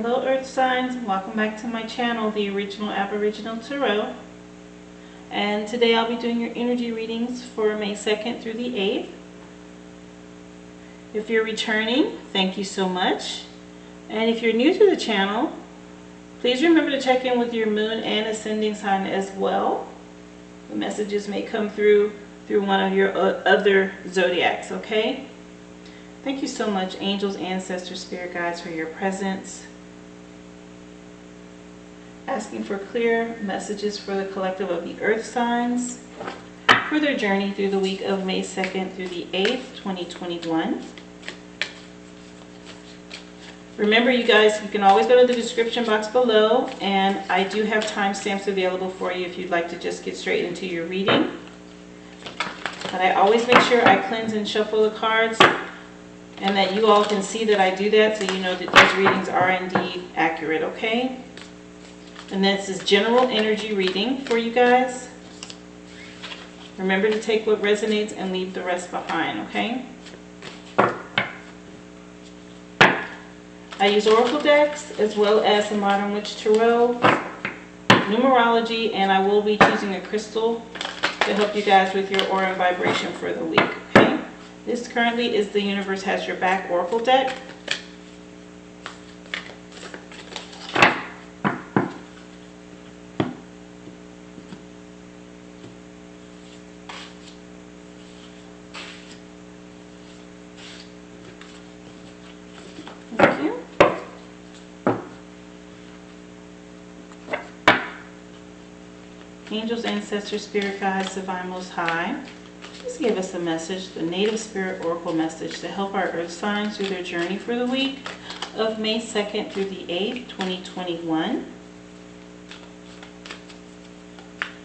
Hello Earth signs, welcome back to my channel, the original Aboriginal Tarot. And today I'll be doing your energy readings for May 2nd through the 8th. If you're returning, thank you so much. And if you're new to the channel, please remember to check in with your moon and ascending sign as well. The messages may come through one of your other zodiacs, okay? Thank you so much, angels, ancestors, spirit guides, for your presence. Asking for clear messages for the collective of the earth signs for their journey through the week of May 2nd through the 8th, 2021. Remember, you guys, you can always go to the description box below, and I do have timestamps available for you if you'd like to just get straight into your reading. But I always make sure I cleanse and shuffle the cards, and that you all can see that I do that, so you know that these readings are indeed accurate, okay? And this is general energy reading for you guys. Remember to take what resonates and leave the rest behind, okay? I use oracle decks as well as the Modern Witch Tarot, numerology, and I will be choosing a crystal to help you guys with your aura and vibration for the week, okay? This currently is the Universe Has Your Back oracle deck. Thank you. Angels, ancestors, spirit guides, divine most high, please give us a message, the native spirit oracle message, to help our earth signs through their journey for the week of May 2nd through the 8th, 2021.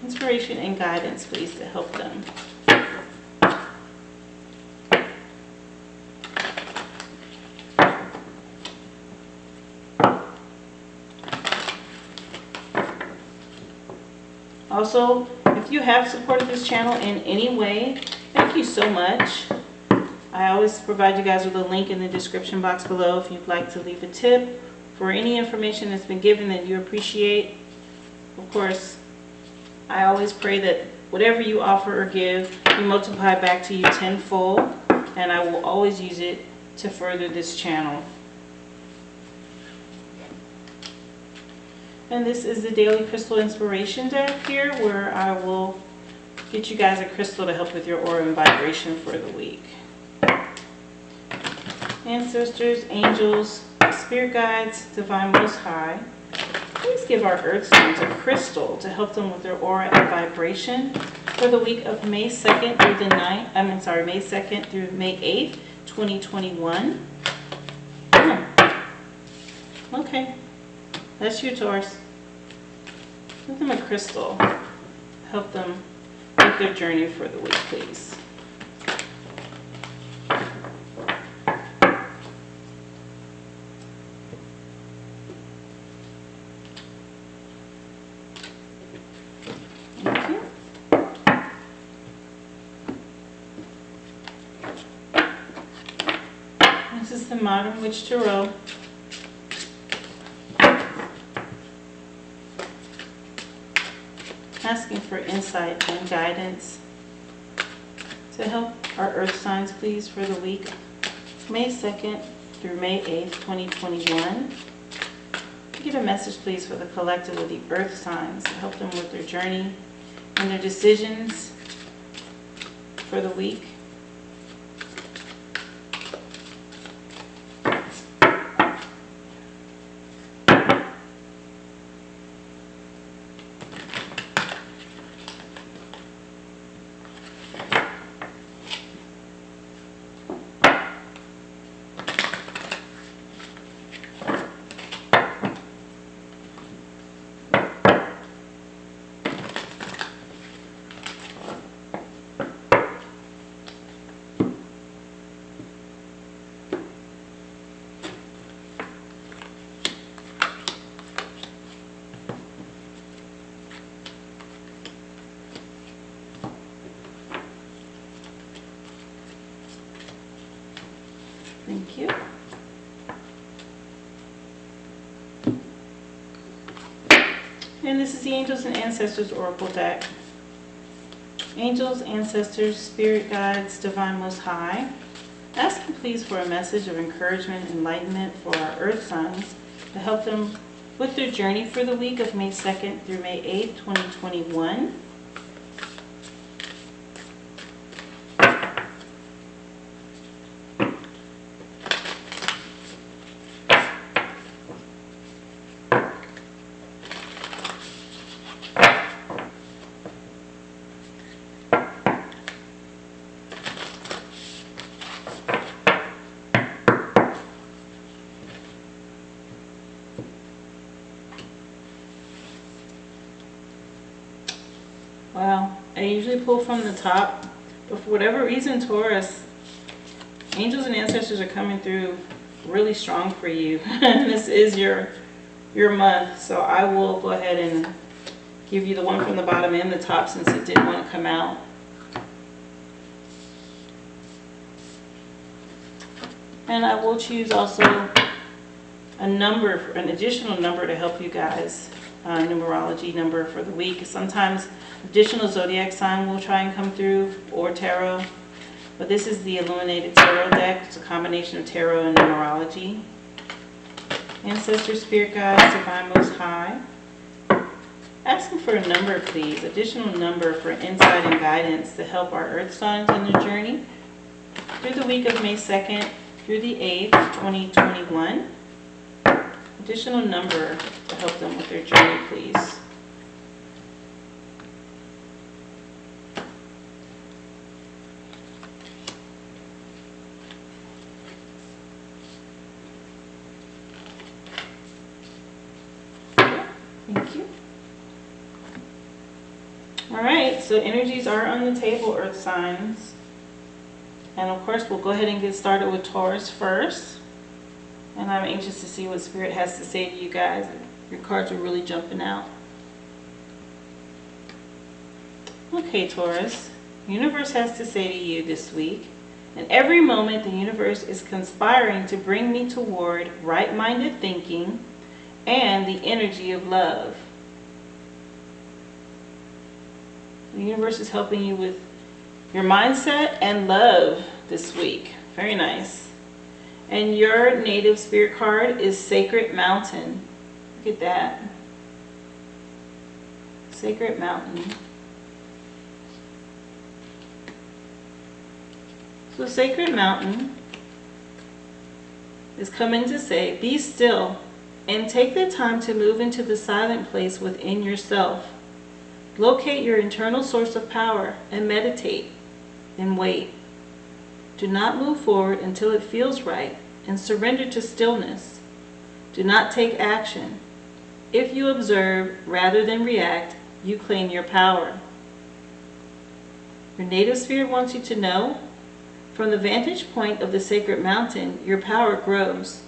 Inspiration and guidance, please, to help them. Also, if you have supported this channel in any way, thank you so much. I always provide you guys with a link in the description box below if you'd like to leave a tip for any information that's been given that you appreciate. Of course, I always pray that whatever you offer or give, you multiply back to you tenfold, and I will always use it to further this channel. And this is the Daily Crystal Inspiration deck here, where I will get you guys a crystal to help with your aura and vibration for the week. Ancestors, angels, spirit guides, divine most high, please give our earth signs a crystal to help them with their aura and vibration for the week of May 2nd through the 9th, May 2nd through May 8th, 2021. Okay. That's you, Taurus. Give them a crystal. Help them with their journey for the week, please. Thank you. This is the Modern Witch Tarot. Asking for insight and guidance to help our earth signs, please, for the week May 2nd through May 8th, 2021. Get a message, please, for the collective of the earth signs to help them with their journey and their decisions for the week. Thank you. And this is the Angels and Ancestors Oracle deck. Angels, Ancestors, Spirit Guides, Divine Most High, asking please for a message of encouragement and enlightenment for our Earth signs to help them with their journey for the week of May 2nd through May 8th, 2021. Wow, I usually pull from the top, but for whatever reason, Taurus, angels and ancestors are coming through really strong for you. This is your month, so I will go ahead and give you the one from the bottom and the top since it didn't want to come out. And I will choose also a number, an additional number to help you guys, numerology number for the week. Sometimes additional zodiac sign will try and come through, or tarot. But this is the Illuminated Tarot deck. It's a combination of tarot and numerology. Ancestor, Spirit Guides, Divine Most High. Asking for a number, please. Additional number for insight and guidance to help our Earth signs on their journey through the week of May 2nd through the 8th, 2021. Additional number to help them with their journey, please. Thank you. All right, so energies are on the table, Earth signs. And of course, we'll go ahead and get started with Taurus first. And I'm anxious to see what Spirit has to say to you guys. Your cards are really jumping out. Okay, Taurus. The universe has to say to you this week, in every moment the universe is conspiring to bring me toward right-minded thinking and the energy of love. The universe is helping you with your mindset and love this week. Very nice. And your native spirit card is Sacred Mountain. Look at that. Sacred Mountain. So Sacred Mountain is coming to say, be still and take the time to move into the silent place within yourself. Locate your internal source of power and meditate and wait. Do not move forward until it feels right and surrender to stillness. Do not take action. If you observe rather than react, you claim your power. Your native spirit wants you to know, from the vantage point of the sacred mountain, your power grows.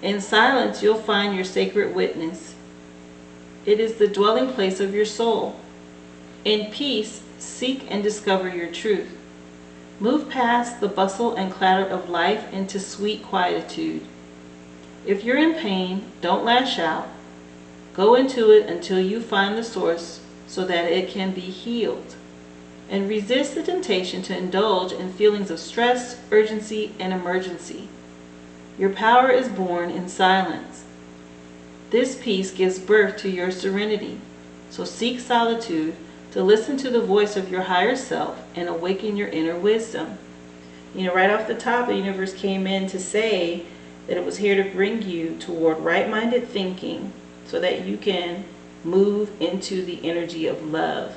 In silence, you'll find your sacred witness. It is the dwelling place of your soul. In peace, seek and discover your truth. Move past the bustle and clatter of life into sweet quietude. If you're in pain, don't lash out. Go into it until you find the source so that it can be healed. And resist the temptation to indulge in feelings of stress, urgency, and emergency. Your power is born in silence. This peace gives birth to your serenity. So seek solitude to listen to the voice of your higher self and awaken your inner wisdom. You know, right off the top, the universe came in to say that it was here to bring you toward right-minded thinking so that you can move into the energy of love.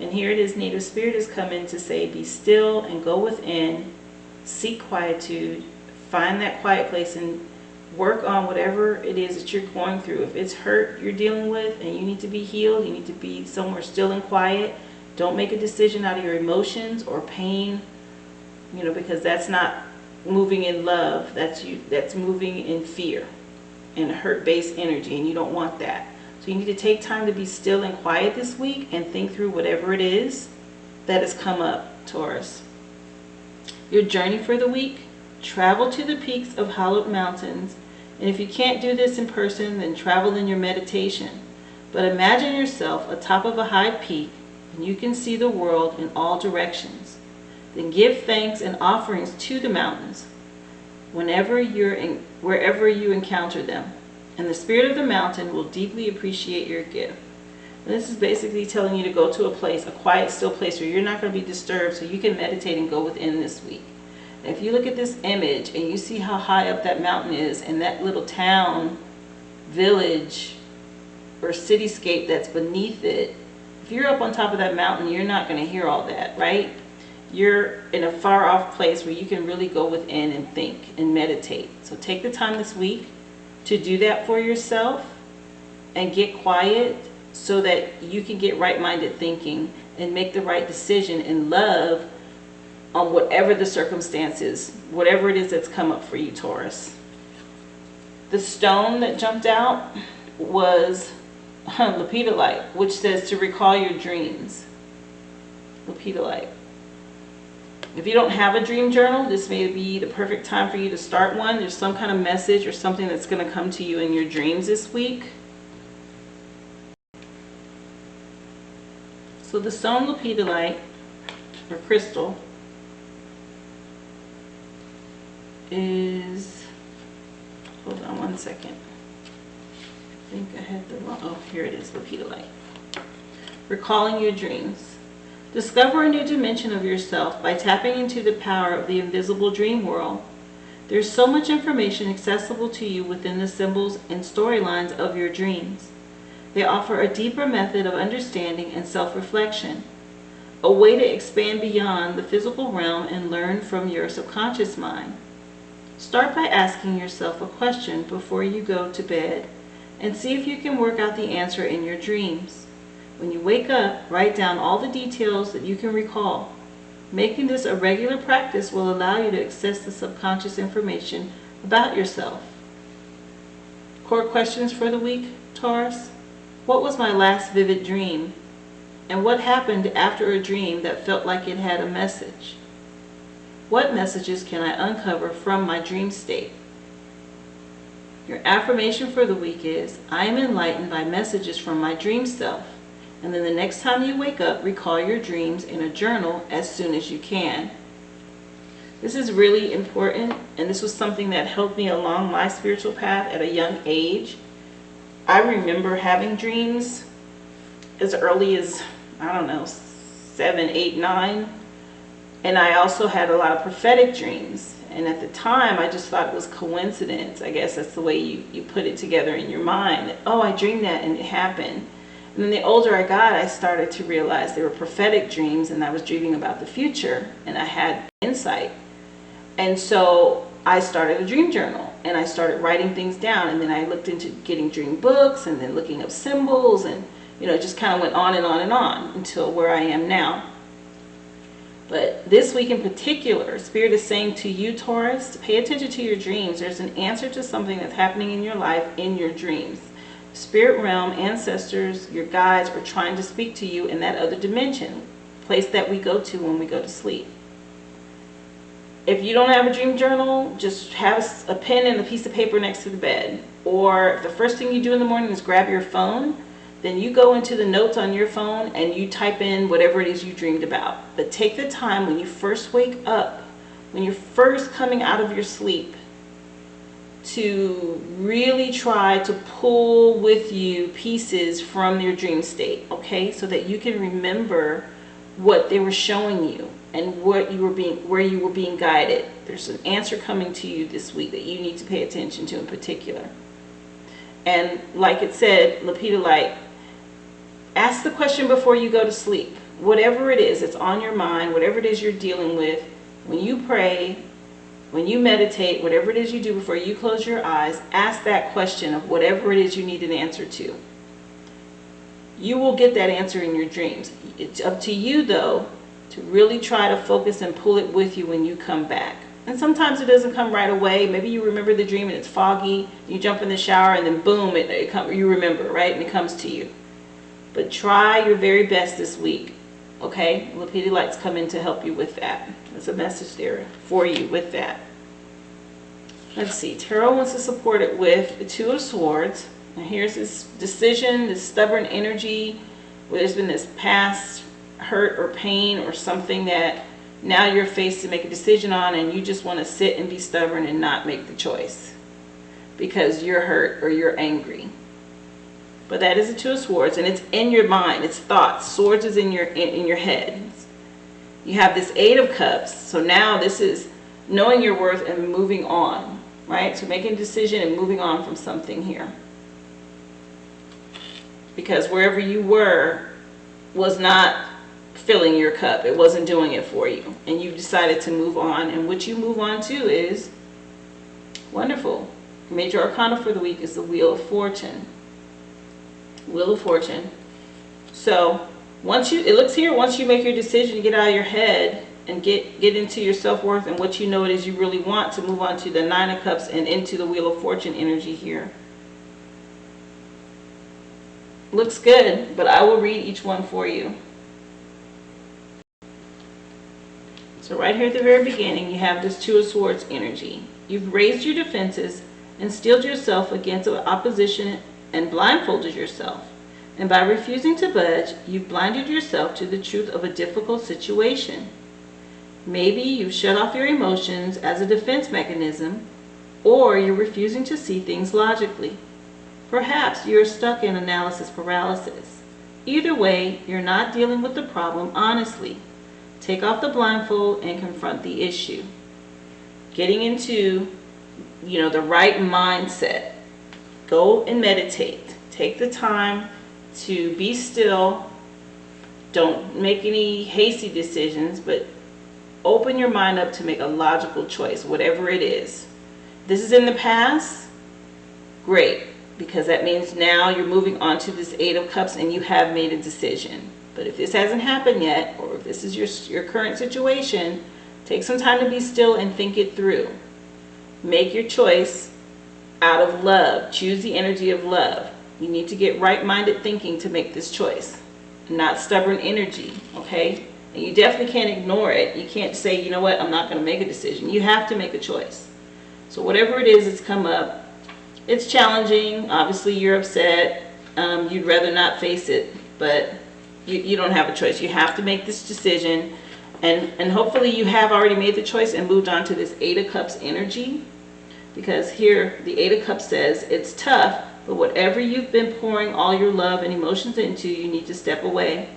And here it is, native spirit has come in to say, be still and go within, seek quietude, find that quiet place and work on whatever it is that you're going through. If it's hurt you're dealing with and you need to be healed, you need to be somewhere still and quiet. Don't make a decision out of your emotions or pain, you know, because that's not moving in love. That's moving in fear and hurt-based energy, and you don't want that. So you need to take time to be still and quiet this week and think through whatever it is that has come up, Taurus. Your journey for the week: travel to the peaks of hallowed mountains. And if you can't do this in person, then travel in your meditation. But imagine yourself atop of a high peak, and you can see the world in all directions. Then give thanks and offerings to the mountains wherever you encounter them, and the spirit of the mountain will deeply appreciate your gift. And this is basically telling you to go to a place, a quiet, still place where you're not going to be disturbed, so you can meditate and go within this week. And if you look at this image and you see how high up that mountain is, and that little town, village, or cityscape that's beneath it, if you're up on top of that mountain, you're not going to hear all that, right? You're in a far off place where you can really go within and think and meditate. So take the time this week to do that for yourself and get quiet so that you can get right-minded thinking and make the right decision in love on whatever the circumstances, whatever it is that's come up for you, Taurus. The stone that jumped out was lepidolite, which says to recall your dreams. Lepidolite. If you don't have a dream journal, this may be the perfect time for you to start one. There's some kind of message or something that's going to come to you in your dreams this week. So the stone lepidolite, or crystal, is, hold on one second. I think I had the wrong, oh, here it is, lepidolite. Recalling your dreams. Discover a new dimension of yourself by tapping into the power of the invisible dream world. There's so much information accessible to you within the symbols and storylines of your dreams. They offer a deeper method of understanding and self-reflection, a way to expand beyond the physical realm and learn from your subconscious mind. Start by asking yourself a question before you go to bed and see if you can work out the answer in your dreams. When you wake up, write down all the details that you can recall. Making this a regular practice will allow you to access the subconscious information about yourself. Core questions for the week, Taurus. What was my last vivid dream? And what happened after a dream that felt like it had a message? What messages can I uncover from my dream state? Your affirmation for the week is, I am enlightened by messages from my dream self. And then the next time you wake up, recall your dreams in a journal as soon as you can. This is really important, and this was something that helped me along my spiritual path at a young age. I remember having dreams as early as, I don't know, 7, 8, 9. And I also had a lot of prophetic dreams. And at the time, I just thought it was coincidence. I guess that's the way you put it together in your mind. Oh, I dreamed that and it happened. And then the older I got, I started to realize they were prophetic dreams and I was dreaming about the future and I had insight. And so I started a dream journal and I started writing things down, and then I looked into getting dream books and then looking up symbols, and it just kind of went on and on and on until where I am now. But this week in particular, Spirit is saying to you, Taurus, to pay attention to your dreams. There's an answer to something that's happening in your life in your dreams. Spirit realm, ancestors, your guides are trying to speak to you in that other dimension, place that we go to when we go to sleep. If you don't have a dream journal, just have a pen and a piece of paper next to the bed. Or if the first thing you do in the morning is grab your phone, then you go into the notes on your phone and you type in whatever it is you dreamed about. But take the time when you first wake up, when you're first coming out of your sleep, to really try to pull with you pieces from your dream state, okay? So that you can remember what they were showing you and where you were being guided. There's an answer coming to you this week that you need to pay attention to in particular. And like it said, lepidolite, ask the question before you go to sleep. Whatever it is that's on your mind, whatever it is you're dealing with, when you pray, when you meditate, whatever it is you do before you close your eyes, ask that question of whatever it is you need an answer to. You will get that answer in your dreams. It's up to you, though, to really try to focus and pull it with you when you come back. And sometimes it doesn't come right away. Maybe you remember the dream and it's foggy. You jump in the shower and then boom, you remember, right? And it comes to you. But try your very best this week, okay? Lepidolite's come in to help you with that. There's a message there for you with that. Let's see. Tarot wants to support it with the Two of Swords Now here's this decision, this stubborn energy, where there's been this past hurt or pain or something that now you're faced to make a decision on, and you just want to sit and be stubborn and not make the choice because you're hurt or you're angry. But that is the Two of Swords, and it's in your mind, it's thoughts. Swords is in your head. You have this Eight of Cups, so now this is knowing your worth and moving on, right? So making a decision and moving on from something here. Because wherever you were was not filling your cup. It wasn't doing it for you. And you decided to move on. And what you move on to is wonderful. Major Arcana for the week is the Wheel of Fortune. Wheel of Fortune. So once you, it looks here, once you make your decision, get out of your head and get into your self-worth and what you know it is you really want, to move on to the Nine of Cups and into the Wheel of Fortune energy here. Looks good, but I will read each one for you. So right here at the very beginning, you have this Two of Swords energy. You've raised your defenses and steeled yourself against opposition and blindfolded yourself. And by refusing to budge, you've blinded yourself to the truth of a difficult situation. Maybe you've shut off your emotions as a defense mechanism, or you're refusing to see things logically. Perhaps you're stuck in analysis paralysis. Either way, you're not dealing with the problem honestly. Take off the blindfold and confront the issue. Getting into, the right mindset. Go and meditate. Take the time to be still. Don't make any hasty decisions, but open your mind up to make a logical choice, whatever it is. This is in the past. Great, because that means now you're moving on to this Eight of Cups and you have made a decision. But if this hasn't happened yet, or if this is your current situation, take some time to be still and think it through. Make your choice out of love. Choose the energy of love. You need to get right-minded thinking to make this choice, not stubborn energy, okay? And you definitely can't ignore it. You can't say, you know what, I'm not going to make a decision. You have to make a choice. So whatever it is that's come up, it's challenging. Obviously, you're upset. You'd rather not face it, but you don't have a choice. You have to make this decision. And hopefully you have already made the choice and moved on to this Eight of Cups energy. Because here, the Eight of Cups says, it's tough, but whatever you've been pouring all your love and emotions into, you need to step away.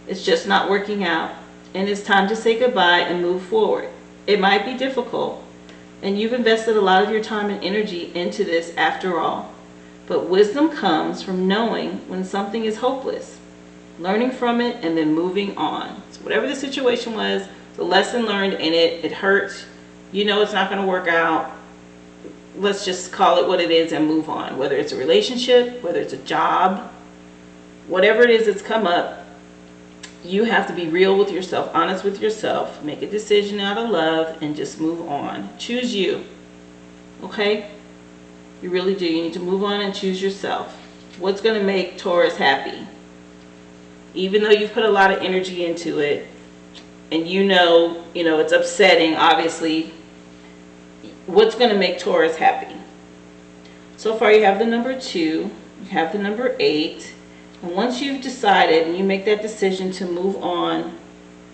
It's just not working out. And it's time to say goodbye and move forward. It might be difficult, and you've invested a lot of your time and energy into this after all. But wisdom comes from knowing when something is hopeless, learning from it, and then moving on. So whatever the situation was, the lesson learned in it, it hurts. You know it's not going to work out. Let's just call it what it is and move on. Whether it's a relationship, whether it's a job, whatever it is that's come up, you have to be real with yourself, honest with yourself, make a decision out of love, and just move on. Choose you, okay? You really do. You need to move on and choose yourself. What's going to make Taurus happy? Even though you've put a lot of energy into it, and you know it's upsetting, obviously, what's going to make Taurus happy? So far you have the number 2, you have the number 8, and once you've decided and you make that decision to move on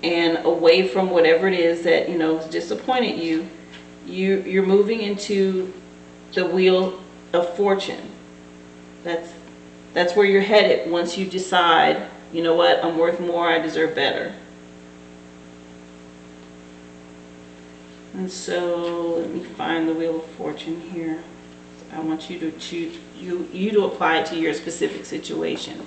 and away from whatever it is that has disappointed you, you're moving into the Wheel of Fortune. That's where you're headed once you decide, you know what, I'm worth more, I deserve better. And so let me find the Wheel of Fortune here. I want you to choose you to apply it to your specific situation.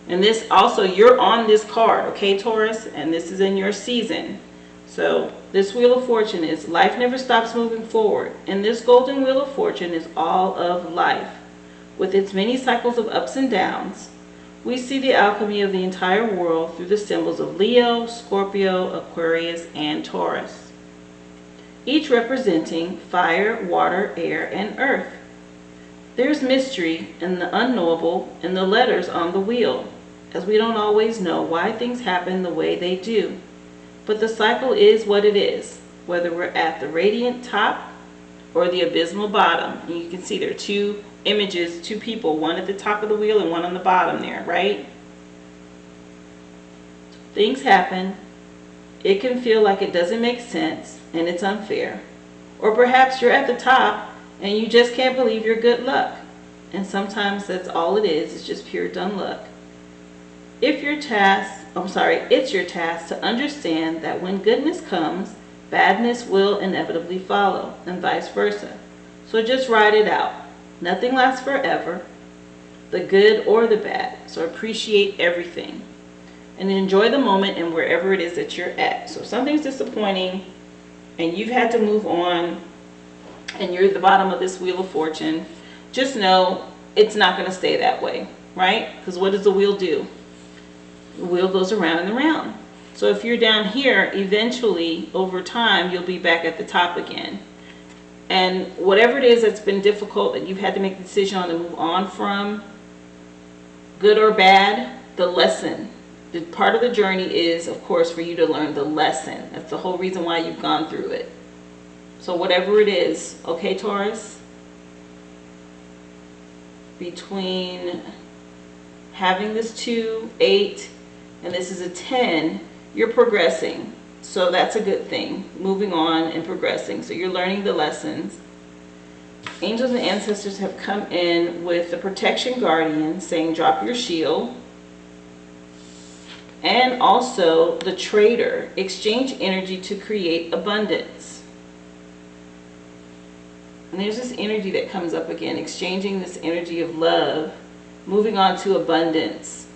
And this also, you're on this card, okay, Taurus, and this is in your season. So this Wheel of Fortune is life never stops moving forward. And this golden Wheel of Fortune is all of life. With its many cycles of ups and downs, we see the alchemy of the entire world through the symbols of Leo, Scorpio, Aquarius, and Taurus, each representing fire, water, air, and earth. There's mystery in the unknowable in the letters on the wheel, as we don't always know why things happen the way they do. But the cycle is what it is, whether we're at the radiant top or the abysmal bottom. And you can see there are two images, two people, one at the top of the wheel and one on the bottom there, right? Things happen. It can feel like it doesn't make sense and it's unfair. Or perhaps you're at the top and you just can't believe your good luck. And sometimes that's all it is. It's just pure dumb luck. It's your task to understand that when goodness comes, badness will inevitably follow, and vice versa. So just ride it out. Nothing lasts forever, the good or the bad. So appreciate everything and enjoy the moment and wherever it is that you're at. So if something's disappointing and you've had to move on and you're at the bottom of this wheel of fortune, just know it's not going to stay that way, right? Because what does the wheel do? The wheel goes around and around. So if you're down here, eventually, over time, you'll be back at the top again. And whatever it is that's been difficult, that you've had to make a decision on to move on from, good or bad, the lesson. The part of the journey is, of course, for you to learn the lesson. That's the whole reason why you've gone through it. So whatever it is, okay, Taurus? Between having this 2, 8, and this is a 10, you're progressing. So that's a good thing. Moving on and progressing. So you're learning the lessons. Angels and ancestors have come in with the protection guardian saying drop your shield. And also the trader, exchange energy to create abundance. And there's this energy that comes up again, exchanging this energy of love, moving on to abundance.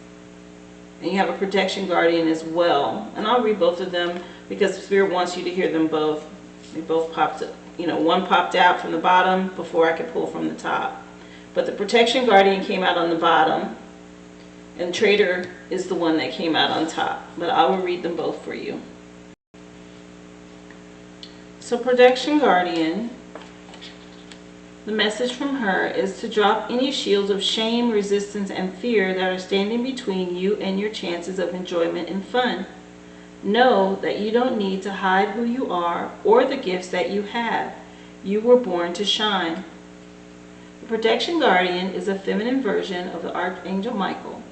And you have a protection guardian as well. And I'll read both of them because Spirit wants you to hear them both. They both popped up. One popped out from the bottom before I could pull from the top. But the protection guardian came out on the bottom. And trader is the one that came out on top. But I will read them both for you. So protection guardian, the message from her is to drop any shields of shame, resistance, and fear that are standing between you and your chances of enjoyment and fun. Know that you don't need to hide who you are or the gifts that you have. You were born to shine. The protection guardian is a feminine version of the Archangel Michael,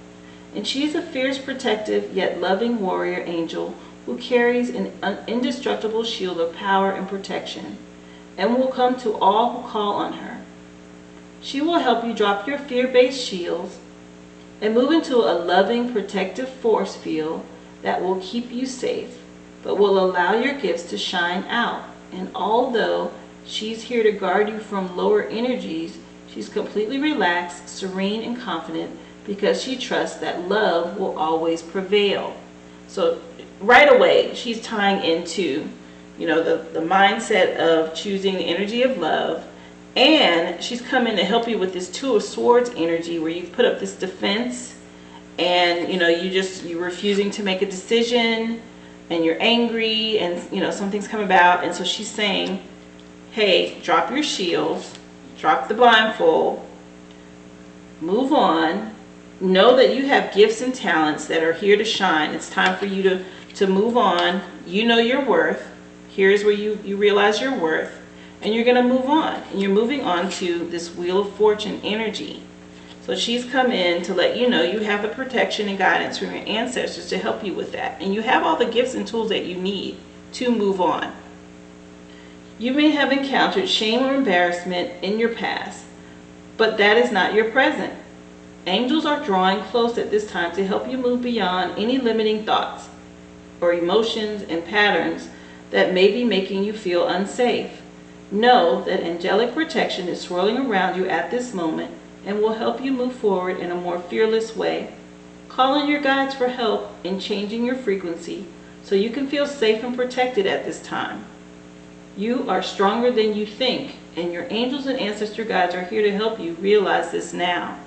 and she is a fierce, protective, yet loving warrior angel who carries an indestructible shield of power and protection, and will come to all who call on her. She will help you drop your fear-based shields and move into a loving, protective force field that will keep you safe, but will allow your gifts to shine out. And although she's here to guard you from lower energies, she's completely relaxed, serene, and confident because she trusts that love will always prevail. So right away, she's tying into the mindset of choosing the energy of love, and she's coming to help you with this 2 of Swords energy where you put up this defense and you're refusing to make a decision and you're angry and something's come about. And so she's saying, hey, drop your shields, drop the blindfold, move on, know that you have gifts and talents that are here to shine. It's time for you to move on. You know your worth. Here's where you realize your worth, and you're going to move on. And you're moving on to this Wheel of Fortune energy. So she's come in to let you know you have the protection and guidance from your ancestors to help you with that. And you have all the gifts and tools that you need to move on. You may have encountered shame or embarrassment in your past, but that is not your present. Angels are drawing close at this time to help you move beyond any limiting thoughts or emotions and patterns that may be making you feel unsafe. Know that angelic protection is swirling around you at this moment and will help you move forward in a more fearless way. Call on your guides for help in changing your frequency so you can feel safe and protected at this time. You are stronger than you think, and your angels and ancestor guides are here to help you realize this now.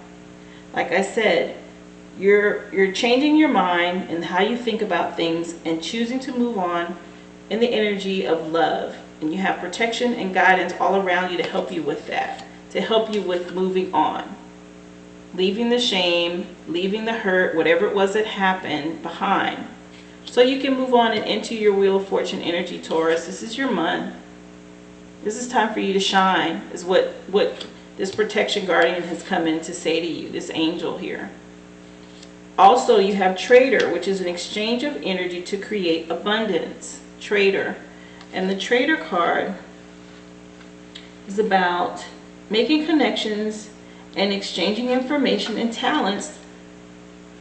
Like I said, you're changing your mind and how you think about things and choosing to move on in the energy of love. And you have protection and guidance all around you to help you with that, to help you with moving on. Leaving the shame, leaving the hurt, whatever it was that happened behind. So you can move on and into your Wheel of Fortune energy, Taurus. This is your month. This is time for you to shine, is what this protection guardian has come in to say to you, this angel here. Also, you have trader, which is an exchange of energy to create abundance. Trader. And the trader card is about making connections and exchanging information and talents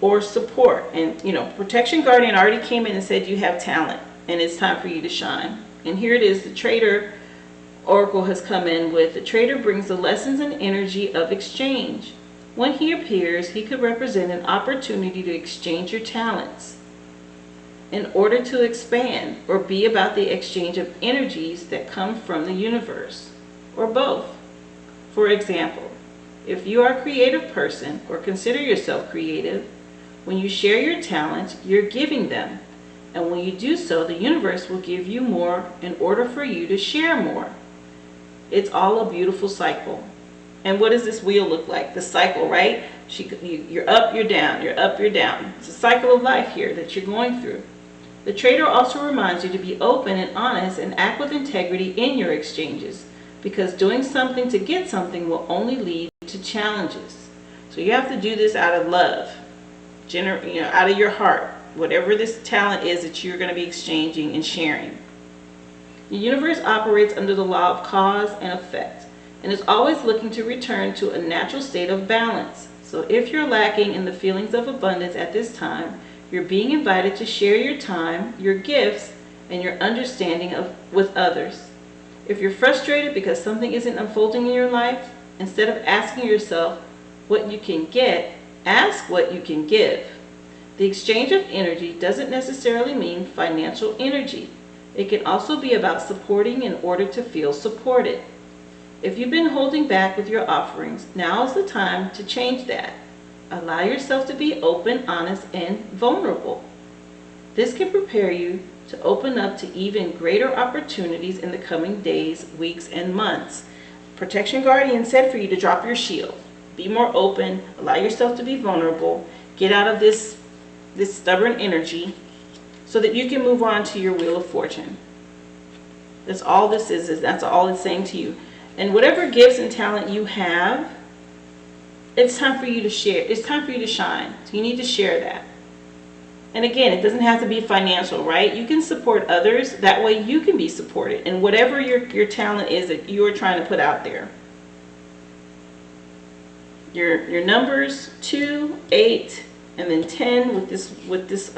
or support. And, you know, protection guardian already came in and said you have talent and it's time for you to shine. And here it is, the trader oracle has come in with, the trader brings the lessons and energy of exchange. When he appears, he could represent an opportunity to exchange your talents in order to expand, or be about the exchange of energies that come from the universe, or both. For example, if you are a creative person or consider yourself creative, when you share your talents, you're giving them. And when you do so, the universe will give you more in order for you to share more. It's all a beautiful cycle. And what does this wheel look like? The cycle, right? You're up, you're down, you're up, you're down. It's a cycle of life here that you're going through. The trader also reminds you to be open and honest and act with integrity in your exchanges, because doing something to get something will only lead to challenges. So you have to do this out of love, out of your heart, whatever this talent is that you're going to be exchanging and sharing. The universe operates under the law of cause and effect, and is always looking to return to a natural state of balance. So if you're lacking in the feelings of abundance at this time, you're being invited to share your time, your gifts, and your understanding with others. If you're frustrated because something isn't unfolding in your life, instead of asking yourself what you can get, ask what you can give. The exchange of energy doesn't necessarily mean financial energy. It can also be about supporting in order to feel supported. If you've been holding back with your offerings, now is the time to change that. Allow yourself to be open, honest, and vulnerable. This can prepare you to open up to even greater opportunities in the coming days, weeks, and months. Protection Guardian said for you to drop your shield. Be more open, allow yourself to be vulnerable, get out of this stubborn energy so that you can move on to your Wheel of Fortune. That's all this is that's all it's saying to you. And whatever gifts and talent you have, it's time for you to share. It's time for you to shine. So you need to share that. And again, it doesn't have to be financial, right? You can support others. That way you can be supported in whatever your talent is that you're trying to put out there. Your numbers 2, 8, and then 10 with this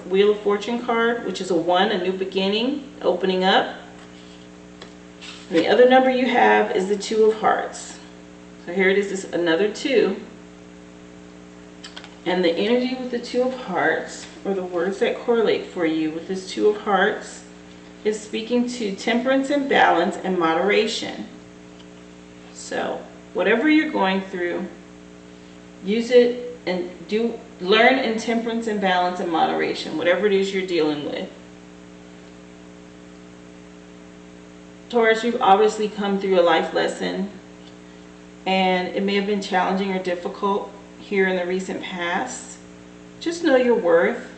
Wheel of Fortune card, which is a 1, a new beginning, opening up. And the other number you have is the 2 of Hearts. So here it is, another 2. And the energy with the 2 of Hearts, or the words that correlate for you with this 2 of Hearts, is speaking to temperance and balance and moderation. So whatever you're going through, use it and learn in temperance and balance and moderation, whatever it is you're dealing with. Taurus, you've obviously come through a life lesson, and it may have been challenging or difficult here in the recent past. Just know your worth.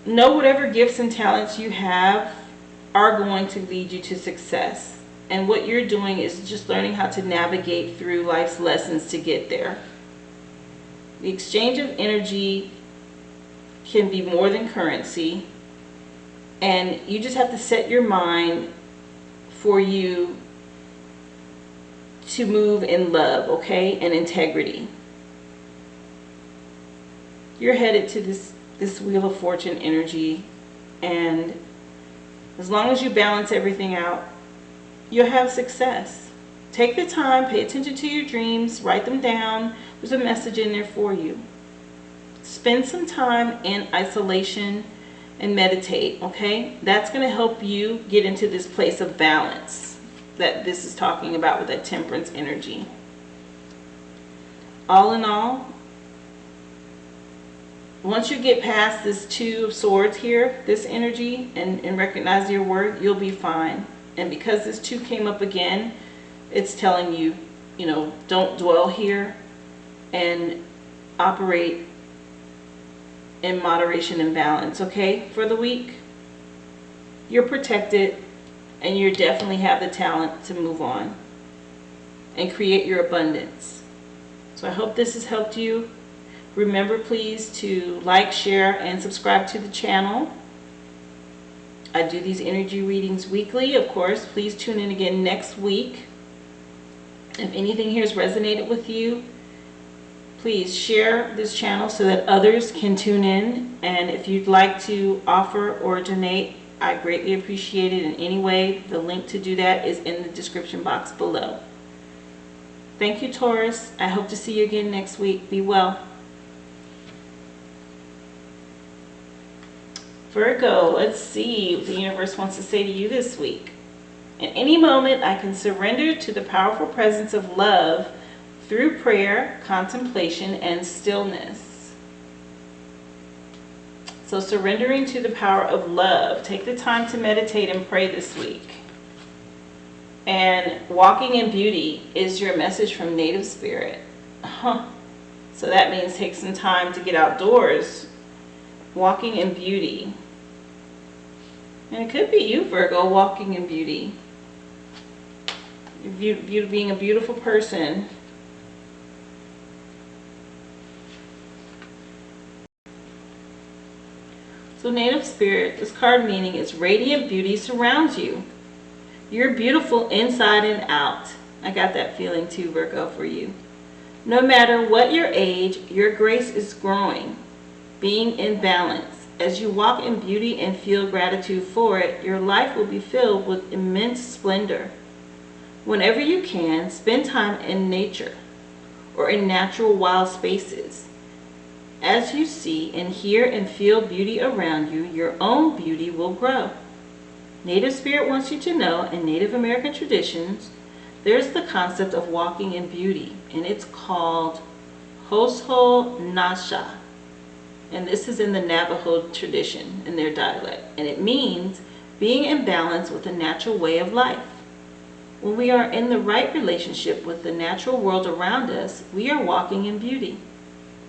Know whatever gifts and talents you have are going to lead you to success. And what you're doing is just learning how to navigate through life's lessons to get there. The exchange of energy can be more than currency. And you just have to set your mind for you to move in love, okay, and integrity. You're headed to this Wheel of Fortune energy, and as long as you balance everything out, you'll have success. Take the time, pay attention to your dreams, write them down. There's a message in there for you. Spend some time in isolation and meditate, okay? That's going to help you get into this place of balance that this is talking about with that temperance energy. All in all, once you get past this 2 of Swords here, this energy, and recognize your worth, you'll be fine. And because this 2 came up again, it's telling you, don't dwell here and operate in moderation and balance, okay? For the week, you're protected And you definitely have the talent to move on and create your abundance. So I hope this has helped you. Remember, please, to like, share, and subscribe to the channel. I do these energy readings weekly. Of course, please tune in again next week. If anything here has resonated with you, please share this channel so that others can tune in. And if you'd like to offer or donate, I greatly appreciate it in any way. The link to do that is in the description box below. Thank you, Taurus. I hope to see you again next week. Be well. Virgo, let's see what the universe wants to say to you this week. At any moment, I can surrender to the powerful presence of love through prayer, contemplation, and stillness. So surrendering to the power of love. Take the time to meditate and pray this week. And walking in beauty is your message from Native Spirit. So that means take some time to get outdoors. Walking in beauty. And it could be you, Virgo, walking in beauty. Being a beautiful person. So Native Spirit, this card meaning is radiant beauty surrounds you. You're beautiful inside and out. I got that feeling too, Virgo, for you. No matter what your age, your grace is growing, being in balance. As you walk in beauty and feel gratitude for it, your life will be filled with immense splendor. Whenever you can, spend time in nature or in natural wild spaces. As you see and hear and feel beauty around you, your own beauty will grow. Native Spirit wants you to know, in Native American traditions, there's the concept of walking in beauty, and it's called Hosho Nasha. And this is in the Navajo tradition, in their dialect. And it means being in balance with the natural way of life. When we are in the right relationship with the natural world around us, we are walking in beauty.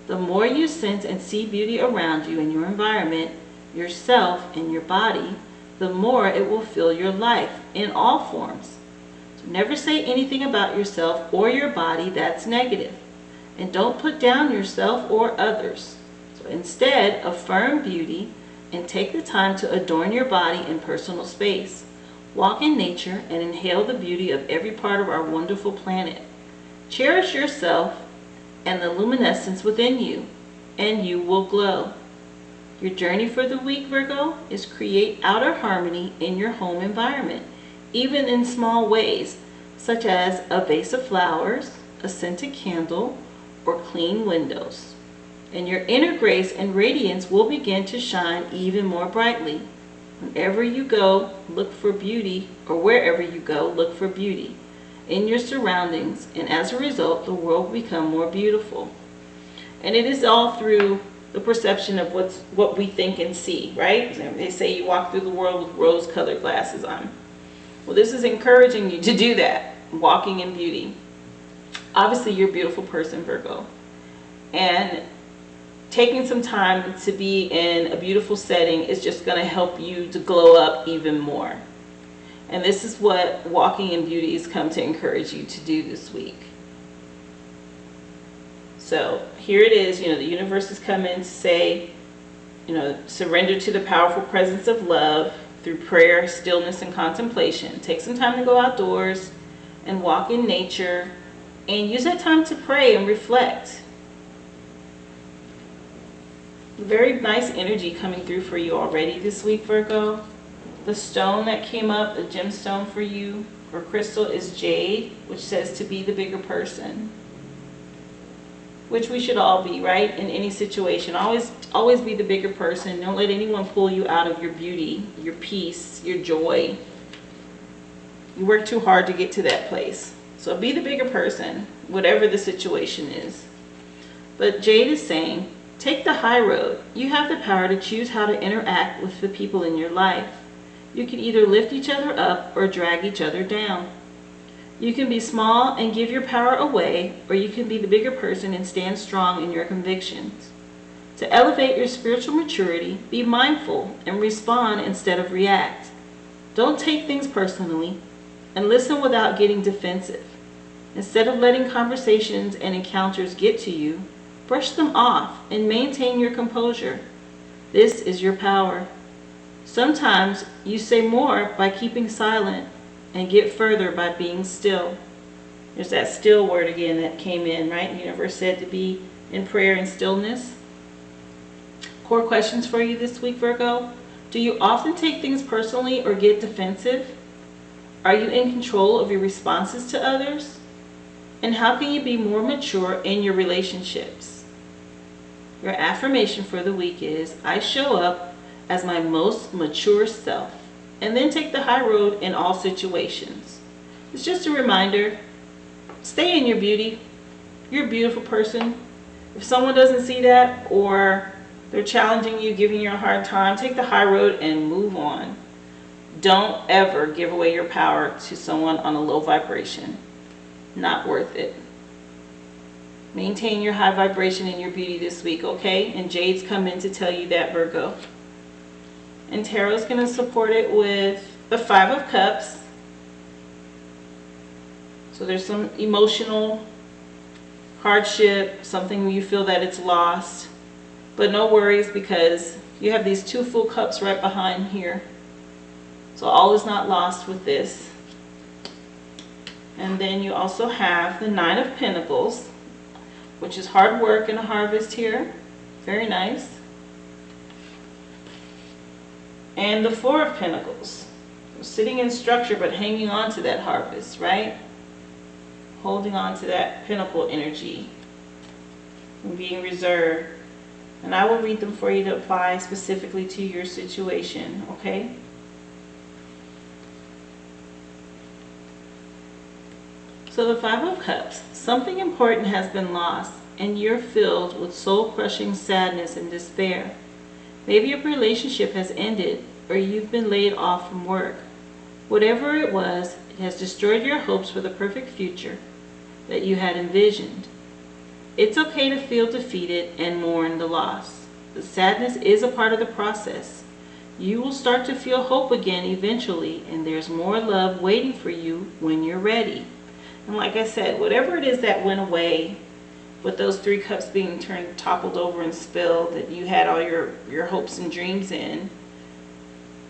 The more you sense and see beauty around you in your environment, yourself, and your body, the more it will fill your life in all forms. So never say anything about yourself or your body that's negative. And don't put down yourself or others. So instead, affirm beauty and take the time to adorn your body in personal space. Walk in nature and inhale the beauty of every part of our wonderful planet. Cherish yourself and the luminescence within you, and you will glow. Your journey for the week, Virgo, is create outer harmony in your home environment, even in small ways, such as a vase of flowers, a scented candle, or clean windows. And your inner grace and radiance will begin to shine even more brightly. Whenever you go, look for beauty, or wherever you go, look for beauty in your surroundings, and as a result, the world will become more beautiful. And it is all through the perception of what we think and see, right? They say you walk through the world with rose-colored glasses on. Well, this is encouraging you to do that, walking in beauty. Obviously, you're a beautiful person, Virgo. And taking some time to be in a beautiful setting is just going to help you to glow up even more. And this is what walking in beauty has come to encourage you to do this week. So here it is, the universe has come in to say, surrender to the powerful presence of love through prayer, stillness, and contemplation. Take some time to go outdoors and walk in nature and use that time to pray and reflect. Very nice energy coming through for you already this week, Virgo. The stone that came up, the gemstone for you, or crystal, is jade, which says to be the bigger person. Which we should all be, right? In any situation. Always be the bigger person. Don't let anyone pull you out of your beauty, your peace, your joy. You work too hard to get to that place. So be the bigger person, whatever the situation is. But jade is saying, take the high road. You have the power to choose how to interact with the people in your life. You can either lift each other up or drag each other down. You can be small and give your power away, or you can be the bigger person and stand strong in your convictions. To elevate your spiritual maturity, be mindful and respond instead of react. Don't take things personally and listen without getting defensive. Instead of letting conversations and encounters get to you, brush them off and maintain your composure. This is your power. Sometimes you say more by keeping silent and get further by being still. There's that still word again that came in, right? The universe said to be in prayer and stillness. Core questions for you this week, Virgo. Do you often take things personally or get defensive? Are you in control of your responses to others? And how can you be more mature in your relationships? Your affirmation for the week is, I show up as my most mature self, and then take the high road in all situations. It's just a reminder, stay in your beauty. You're a beautiful person. If someone doesn't see that, or they're challenging you, giving you a hard time, take the high road and move on. Don't ever give away your power to someone on a low vibration. Not worth it. Maintain your high vibration and your beauty this week, okay? And Jade's come in to tell you that, Virgo. And Tarot's going to support it with the Five of Cups. So there's some emotional hardship, something you feel that it's lost. But no worries, because you have these two full cups right behind here. So all is not lost with this. And then you also have the Nine of Pentacles, which is hard work and a harvest here. Very nice. And the Four of Pentacles, sitting in structure but hanging on to that harvest, right? Holding on to that pentacle energy and being reserved. And I will read them for you to apply specifically to your situation, okay? So the Five of Cups, something important has been lost, and you're filled with soul-crushing sadness and despair. Maybe your relationship has ended, or you've been laid off from work. Whatever it was, it has destroyed your hopes for the perfect future that you had envisioned. It's okay to feel defeated and mourn the loss. The sadness is a part of the process. You will start to feel hope again eventually, and there's more love waiting for you when you're ready. And like I said, whatever it is that went away, with those three cups being toppled over and spilled, that you had all your hopes and dreams in,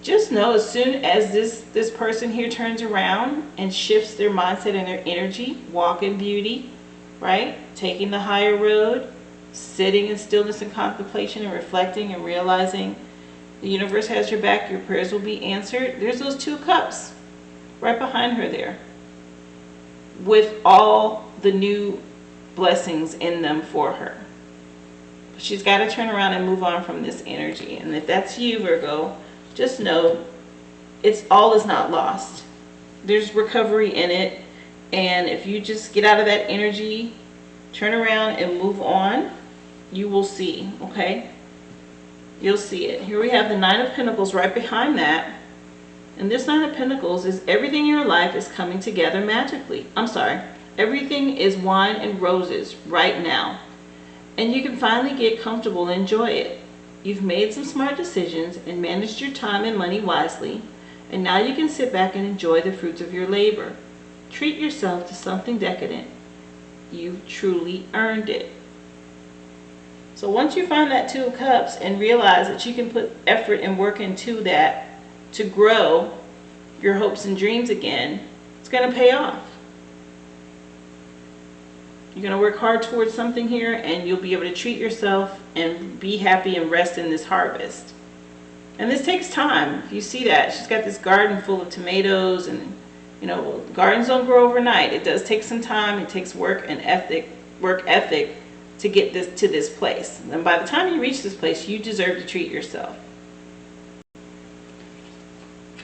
just know as soon as this person here turns around and shifts their mindset and their energy, walk in beauty, right? Taking the higher road, sitting in stillness and contemplation and reflecting and realizing the universe has your back, your prayers will be answered. There's those two cups right behind her there, with all the new blessings in them for her. She's got to turn around and move on from this energy. And if that's you, Virgo, just know all is not lost. There's recovery in it. And if you just get out of that energy, turn around and move on, you will see, okay? You'll see it. Here we have the Nine of Pentacles right behind that. And this Nine of Pentacles is everything in your life is coming together magically. Everything is wine and roses right now. And you can finally get comfortable and enjoy it. You've made some smart decisions and managed your time and money wisely. And now you can sit back and enjoy the fruits of your labor. Treat yourself to something decadent. You've truly earned it. So once you find that Two of Cups and realize that you can put effort and work into that to grow your hopes and dreams again, it's going to pay off. You're going to work hard towards something here, and you'll be able to treat yourself and be happy and rest in this harvest. And this takes time. You see that she's got this garden full of tomatoes, and gardens don't grow overnight. It does take some time. It takes work ethic to get this to this place. And by the time you reach this place, you deserve to treat yourself.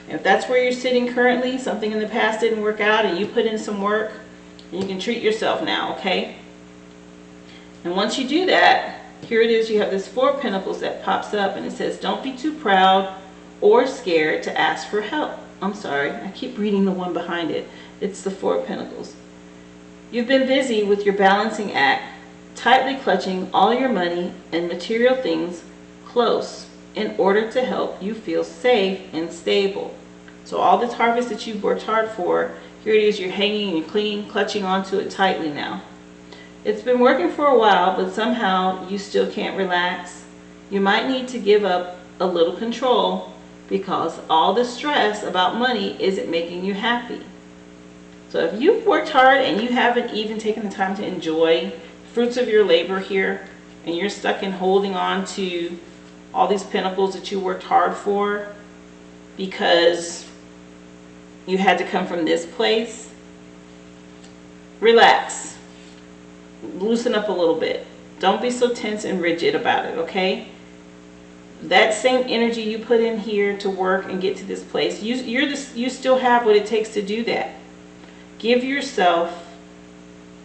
If that's where you're sitting currently, something in the past didn't work out and you put in some work, you can treat yourself now, okay? And once you do that, here it is, you have this Four of Pentacles that pops up, and it says, don't be too proud or scared to ask for help. I'm sorry, I keep reading the one behind it. It's the Four of Pentacles. You've been busy with your balancing act, tightly clutching all your money and material things close in order to help you feel safe and stable. So all this harvest that you've worked hard for, here it is, you're hanging and clinging, clutching onto it tightly now. It's been working for a while, but somehow you still can't relax. You might need to give up a little control because all the stress about money isn't making you happy. So if you've worked hard and you haven't even taken the time to enjoy the fruits of your labor here, and you're stuck in holding on to all these pinnacles that you worked hard for because you had to come from this place, relax. Loosen up a little bit. Don't be so tense and rigid about it, okay? That same energy you put in here to work and get to this place, you still have what it takes to do that. Give yourself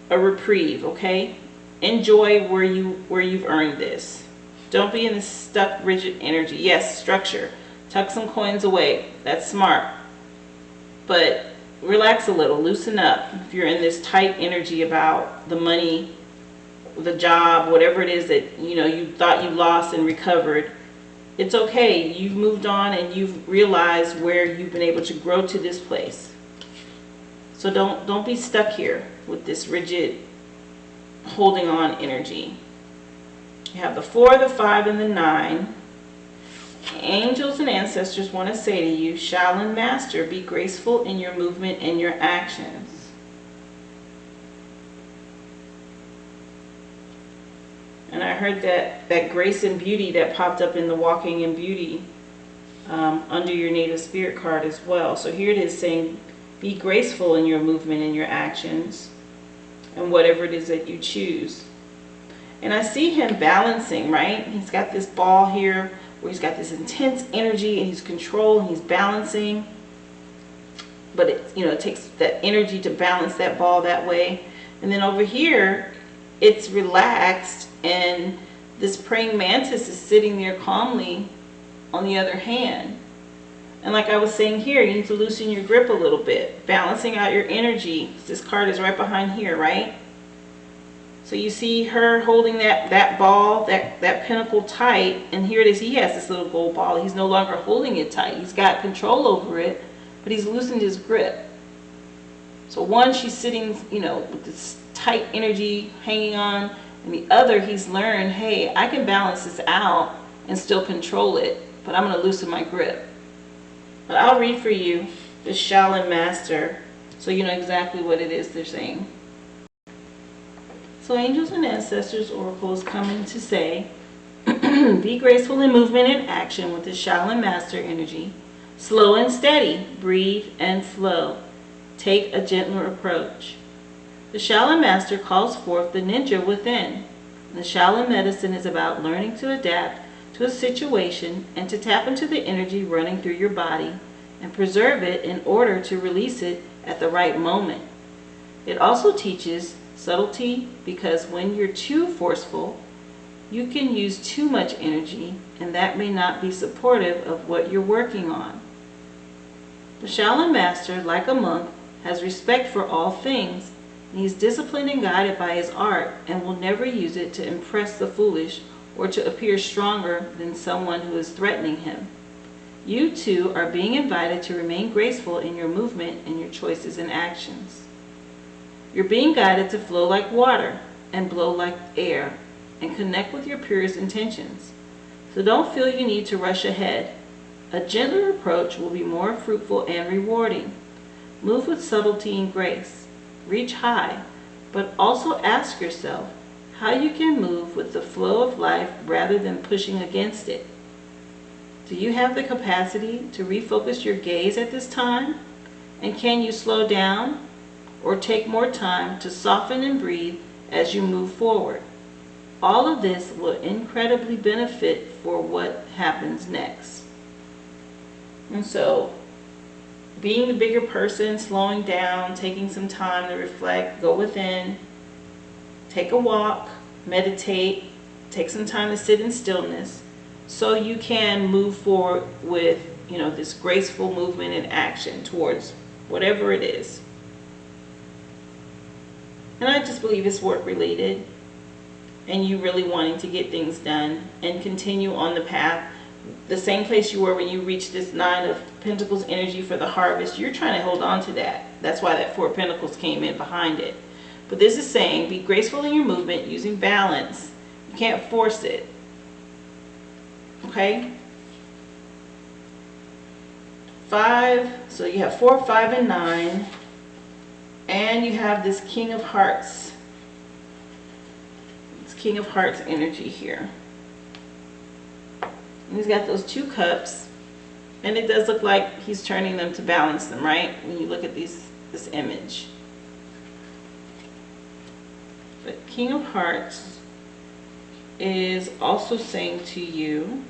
a reprieve, okay? Enjoy where you've earned this. Don't be in this stuck, rigid energy. Yes, structure. Tuck some coins away. That's smart. But relax a little. Loosen up. If you're in this tight energy about the money, the job, whatever it is that you thought you lost and recovered, it's okay. You've moved on and you've realized where you've been able to grow to this place. So don't be stuck here with this rigid holding on energy. You have the 4, the 5, and the 9. Angels and ancestors want to say to you, Shaolin Master, be graceful in your movement and your actions. And I heard that grace and beauty that popped up in the walking in beauty under your native spirit card as well. So here it is saying, be graceful in your movement and your actions and whatever it is that you choose. And I see him balancing, right? He's got this ball here where he's got this intense energy and he's controlling, he's balancing. But it takes that energy to balance that ball that way. And then over here, it's relaxed, and this praying mantis is sitting there calmly on the other hand. And like I was saying here, you need to loosen your grip a little bit, balancing out your energy. This card is right behind here, right? So you see her holding that ball, that pinnacle tight, and here it is, he has this little gold ball. He's no longer holding it tight. He's got control over it, but he's loosened his grip. So one, she's sitting, with this tight energy hanging on, and the other, he's learned, hey, I can balance this out and still control it, but I'm going to loosen my grip. But I'll read for you the Shaolin Master so you know exactly what it is they're saying. So angels and ancestors oracle is coming to say, be graceful in movement and action with the Shaolin Master energy. Slow and steady, breathe and flow. Take a gentler approach. The Shaolin Master calls forth the ninja within. The Shaolin medicine is about learning to adapt to a situation and to tap into the energy running through your body and preserve it in order to release it at the right moment. It also teaches subtlety, because when you're too forceful, you can use too much energy, and that may not be supportive of what you're working on. The Shaolin Master, like a monk, has respect for all things, and he's disciplined and guided by his art and will never use it to impress the foolish or to appear stronger than someone who is threatening him. You too are being invited to remain graceful in your movement and your choices and actions. You're being guided to flow like water and blow like air and connect with your purest intentions. So don't feel you need to rush ahead. A gentler approach will be more fruitful and rewarding. Move with subtlety and grace. Reach high, but also ask yourself how you can move with the flow of life rather than pushing against it. Do you have the capacity to refocus your gaze at this time? And can you slow down or take more time to soften and breathe as you move forward? All of this will incredibly benefit for what happens next. And so, being the bigger person, slowing down, taking some time to reflect, go within, take a walk, meditate, take some time to sit in stillness so you can move forward with, this graceful movement and action towards whatever it is. And I just believe it's work related and you really wanting to get things done and continue on the path the same place you were when you reached this Nine of Pentacles energy for the harvest. You're trying to hold on to that. That's why that Four of Pentacles came in behind it. But this is saying, be graceful in your movement using balance. You can't force it. Okay? 5, so you have 4, 5, and 9. And you have this King of Hearts. It's King of Hearts energy here. And he's got those 2 cups. And it does look like he's turning them to balance them, right? When you look at this image. But King of Hearts is also saying to you,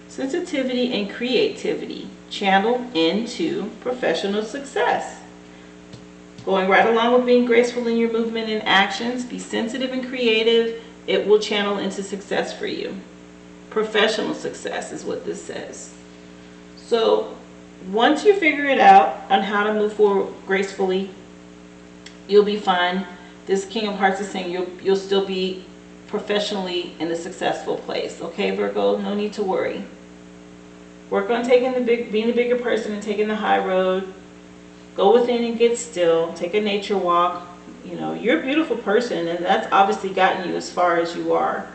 sensitivity and creativity channel into professional success. Going right along with being graceful in your movement and actions, be sensitive and creative. It will channel into success for you. Professional success is what this says. So once you figure it out on how to move forward gracefully, you'll be fine. This King of Hearts is saying you'll still be professionally in a successful place. Okay, Virgo, no need to worry. Work on being the bigger person and taking the high road. Go within and get still. Take a nature walk. You know, you're a beautiful person, and that's obviously gotten you as far as you are,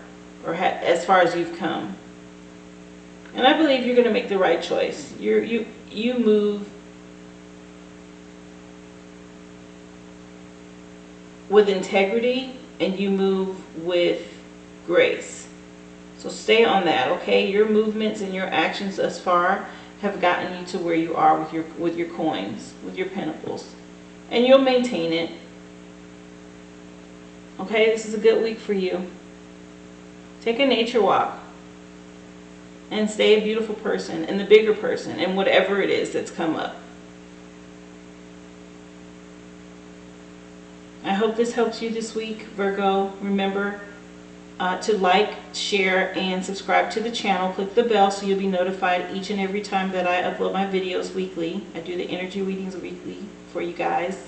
or as far as you've come. And I believe you're going to make the right choice. You move with integrity, and you move with grace. So stay on that, okay? Your movements and your actions thus far have gotten you to where you are with your coins, with your pentacles. And you'll maintain it. Okay, this is a good week for you. Take a nature walk. And stay a beautiful person and the bigger person and whatever it is that's come up. I hope this helps you this week, Virgo. Remember to like, share, and subscribe to the channel. Click the bell so you'll be notified each and every time that I upload my videos weekly. I do the energy readings weekly for you guys.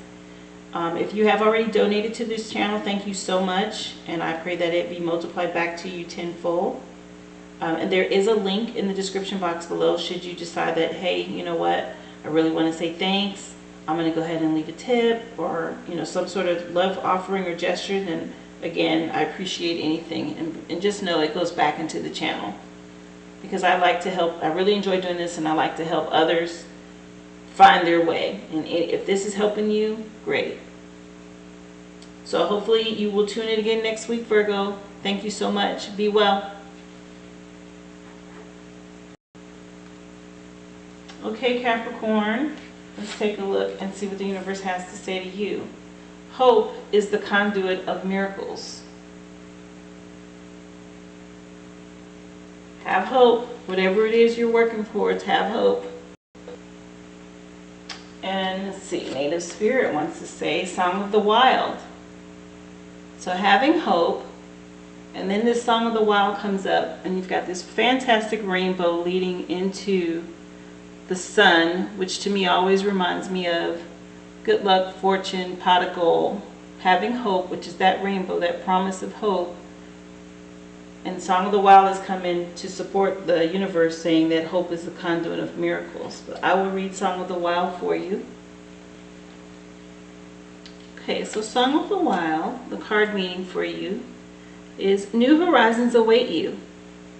If you have already donated to this channel, thank you so much. And I pray that it be multiplied back to you tenfold. And there is a link in the description box below should you decide that, hey, you know what, I really want to say thanks. I'm going to go ahead and leave a tip or, you know, some sort of love offering or gesture. Then again, I appreciate anything. And just know it goes back into the channel. Because I like to help. I really enjoy doing this, and I like to help others find their way. And if this is helping you, great. So hopefully you will tune in again next week, Virgo. Thank you so much. Be well. Okay, Capricorn, let's take a look and see what the universe has to say to you. Hope is the conduit of miracles. Have hope. Whatever it is you're working towards, have hope. And let's see, Native Spirit wants to say Song of the Wild. So having hope, and then this Song of the Wild comes up, and you've got this fantastic rainbow leading into the sun, which to me always reminds me of good luck, fortune, pot of gold. Having hope, which is that rainbow, that promise of hope. And Song of the Wild has come in to support the universe, saying that hope is the conduit of miracles. But I will read Song of the Wild for you. Okay, so Song of the Wild, the card meaning for you is new horizons await you.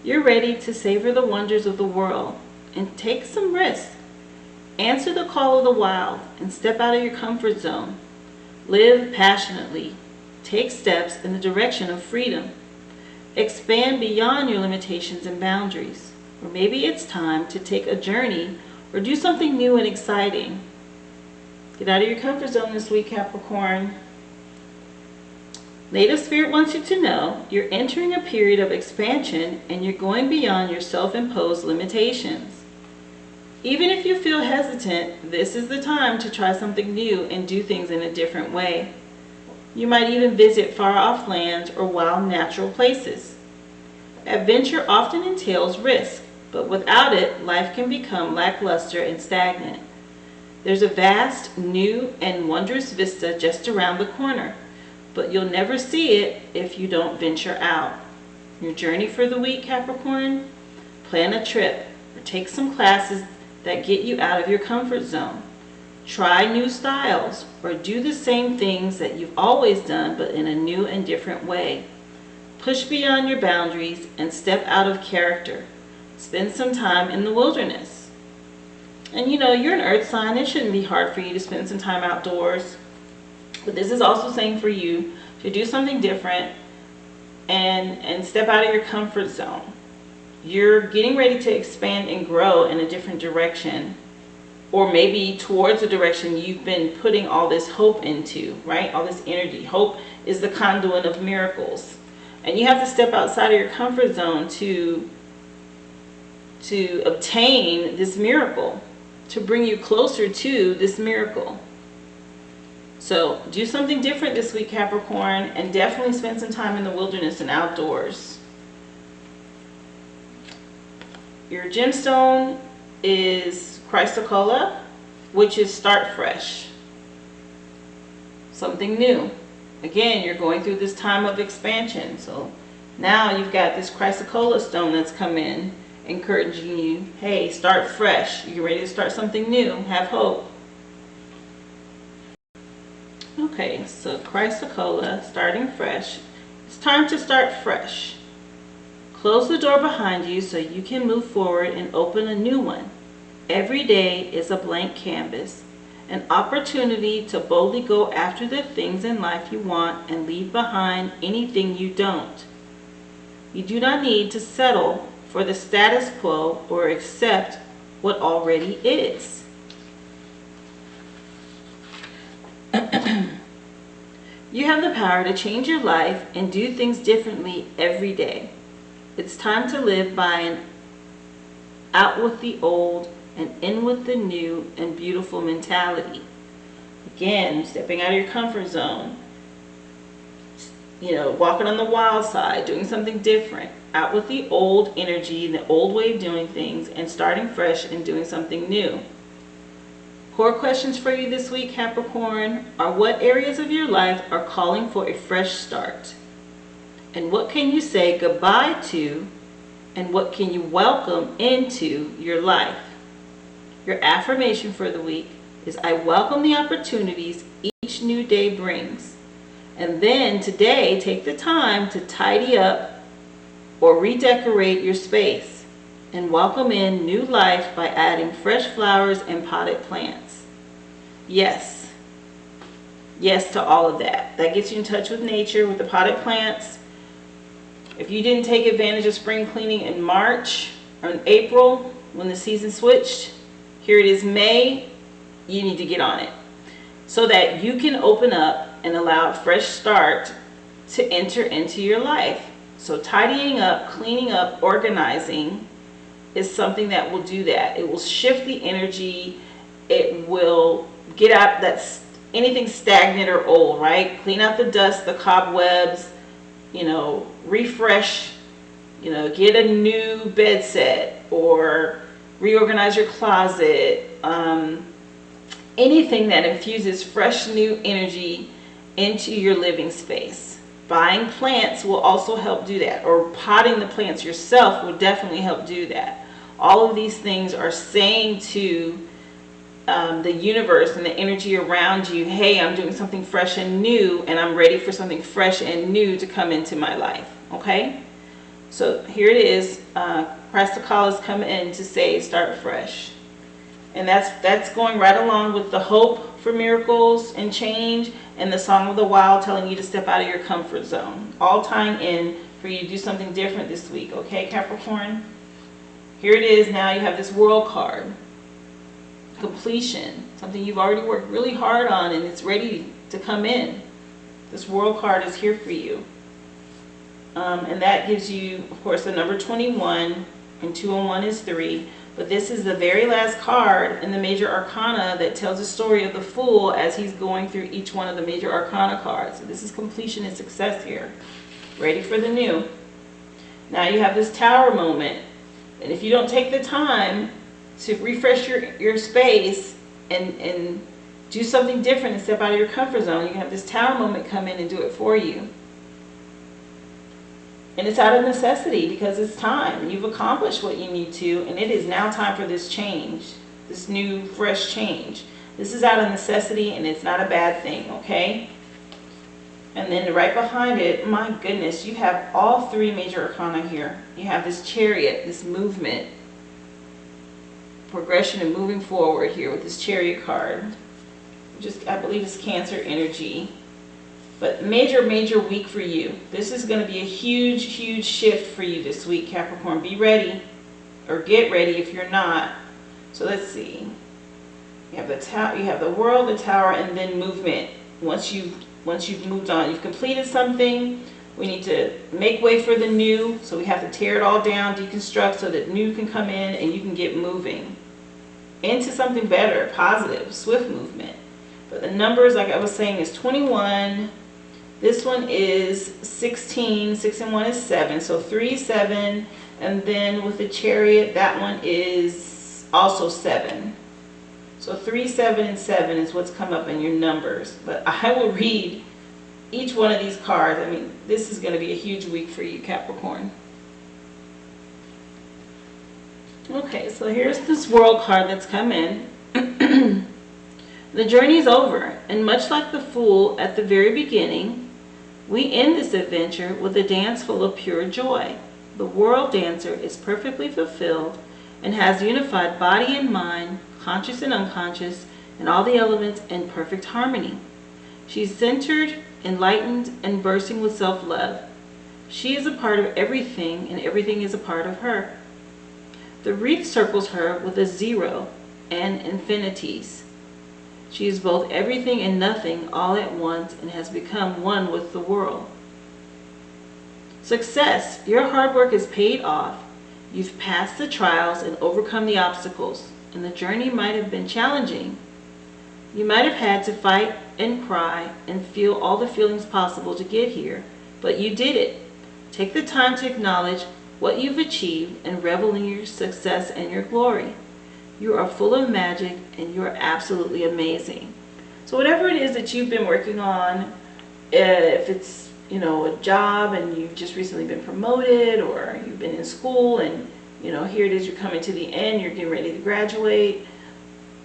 You're ready to savor the wonders of the world and take some risks. Answer the call of the wild and step out of your comfort zone. Live passionately. Take steps in the direction of freedom. Expand beyond your limitations and boundaries. Or maybe it's time to take a journey or do something new and exciting. Get out of your comfort zone this week, Capricorn. Native Spirit wants you to know you're entering a period of expansion and you're going beyond your self-imposed limitations. Even if you feel hesitant, this is the time to try something new and do things in a different way. You might even visit far-off lands or wild natural places. Adventure often entails risk, but without it, life can become lackluster and stagnant. There's a vast, new, and wondrous vista just around the corner, but you'll never see it if you don't venture out. Your journey for the week, Capricorn? plan a trip or take some classes that get you out of your comfort zone. Try new styles or do the same things that you've always done but in a new and different way. Push beyond your boundaries and step out of character. Spend some time in the wilderness. And you know, you're an earth sign. It shouldn't be hard for you to spend some time outdoors. But this is also saying for you to do something different and step out of your comfort zone. You're getting ready to expand and grow in a different direction, or maybe towards the direction you've been putting all this hope into, right? All this energy. Hope is the conduit of miracles. And you have to step outside of your comfort zone to obtain this miracle, to bring you closer to this miracle. So do something different this week, Capricorn, and definitely spend some time in the wilderness and outdoors. Your gemstone is chrysocolla, which is start fresh. Something new. Again, you're going through this time of expansion. So now you've got this chrysocolla stone that's come in, encouraging you, hey, start fresh. You're ready to start something new. Have hope. Okay, so chrysocolla, starting fresh. It's time to start fresh. Close the door behind you so you can move forward and open a new one. Every day is a blank canvas, an opportunity to boldly go after the things in life you want and leave behind anything you don't. You do not need to settle for the status quo or accept what already is. You have the power to change your life and do things differently every day. It's time to live by an out with the old and in with the new and beautiful mentality. Again, stepping out of your comfort zone. You know, walking on the wild side, doing something different. Out with the old energy and the old way of doing things and starting fresh and doing something new. Core questions for you this week, Capricorn, are what areas of your life are calling for a fresh start? And what can you say goodbye to? And what can you welcome into your life? Your affirmation for the week is, I welcome the opportunities each new day brings. And then today, take the time to tidy up or redecorate your space and welcome in new life by adding fresh flowers and potted plants. Yes. Yes to all of that. That gets you in touch with nature with the potted plants. If you didn't take advantage of spring cleaning in March or in April when the season switched, here it is May, you need to get on it so that you can open up and allow a fresh start to enter into your life. So tidying up, cleaning up, organizing is something that will do that. It will shift the energy. It will get out that's anything stagnant or old, right? Clean out the dust, the cobwebs, you know, refresh, you know, get a new bed set or reorganize your closet. Anything that infuses fresh new energy into your living space. Buying plants will also help do that, or potting the plants yourself will definitely help do that. All of these things are saying to the universe and the energy around you, hey, I'm doing something fresh and new, and I'm ready for something fresh and new to come into my life. Okay? So here it is. Chrysocolla is coming in to say start fresh. And that's going right along with the hope for miracles and change and the song of the wild telling you to step out of your comfort zone. All tying in for you to do something different this week. Okay, Capricorn? Here it is now. You have this world card. Completion. Something you've already worked really hard on and it's ready to come in. This world card is here for you. And that gives you, of course, the number 21, and 2 and 1 is 3. But this is the very last card in the major arcana that tells the story of the Fool as he's going through each one of the major arcana cards. So this is completion and success here. Ready for the new. Now you have this Tower moment. And if you don't take the time to refresh your space and do something different and step out of your comfort zone, you can have this Tower moment come in and do it for you. And it's out of necessity because it's time. You've accomplished what you need to, and it is now time for this change, this new, fresh change. This is out of necessity, and it's not a bad thing, okay? And then right behind it, my goodness, you have all three major arcana here. You have this Chariot, this movement, progression and moving forward here with this Chariot card. Just, I believe it's Cancer energy. But major week for you. This is going to be a huge shift for you this week, Capricorn. Be ready, or get ready if you're not. So let's see. You have the World, the Tower, and then movement. Once you've moved on, you've completed something. We need to make way for the new. So we have to tear it all down, deconstruct, so that new can come in and you can get moving into something better, positive, swift movement. But the numbers, like I was saying, is 21. This one is 16, 6 and 1 is 7, so 3, 7, and then with the Chariot, that one is also 7. So 3, 7, and 7 is what's come up in your numbers. But I will read each one of these cards. I mean, this is going to be a huge week for you, Capricorn. Okay, so here's this World card that's come in. The journey is over, and much like the Fool at the very beginning, we end this adventure with a dance full of pure joy. The World dancer is perfectly fulfilled and has unified body and mind, conscious and unconscious, and all the elements in perfect harmony. She's centered, enlightened, and bursting with self-love. She is a part of everything, and everything is a part of her. The wreath circles her with a 0 and infinities. She is both everything and nothing all at once and has become one with the world. Success. Your hard work is paid off. You've passed the trials and overcome the obstacles, and the journey might have been challenging. You might have had to fight and cry and feel all the feelings possible to get here, but you did it. Take the time to acknowledge what you've achieved and revel in your success and your glory. You are full of magic and you're absolutely amazing. So whatever it is that you've been working on, if it's, a job and you've just recently been promoted, or you've been in school and, here it is, you're coming to the end, you're getting ready to graduate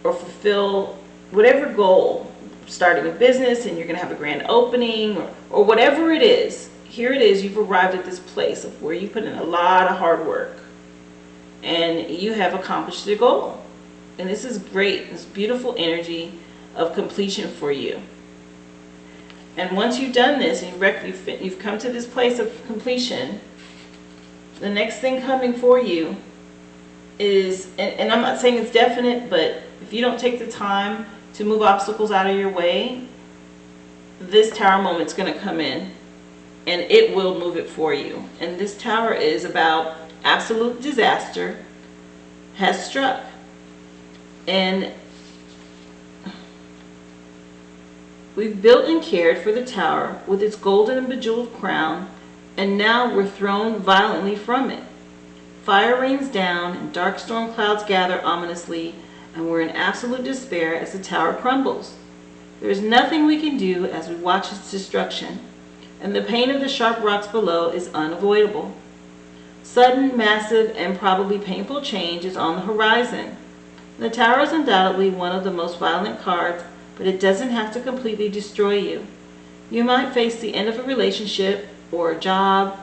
or fulfill whatever goal, starting a business and you're going to have a grand opening, or whatever it is, here it is, you've arrived at this place of where you put in a lot of hard work and you have accomplished the goal. And this is great, this beautiful energy of completion for you. And once you've done this and you've come to this place of completion, the next thing coming for you is, and I'm not saying it's definite, but if you don't take the time to move obstacles out of your way, this Tower moment's going to come in and it will move it for you. And this Tower is about absolute disaster has struck. And we've built and cared for the Tower with its golden and bejeweled crown, and now we're thrown violently from it. Fire rains down and dark storm clouds gather ominously, and we're in absolute despair as the Tower crumbles. There is nothing we can do as we watch its destruction, and the pain of the sharp rocks below is unavoidable. Sudden, massive, and probably painful change is on the horizon. The Tower is undoubtedly one of the most violent cards, but it doesn't have to completely destroy you. You might face the end of a relationship or a job,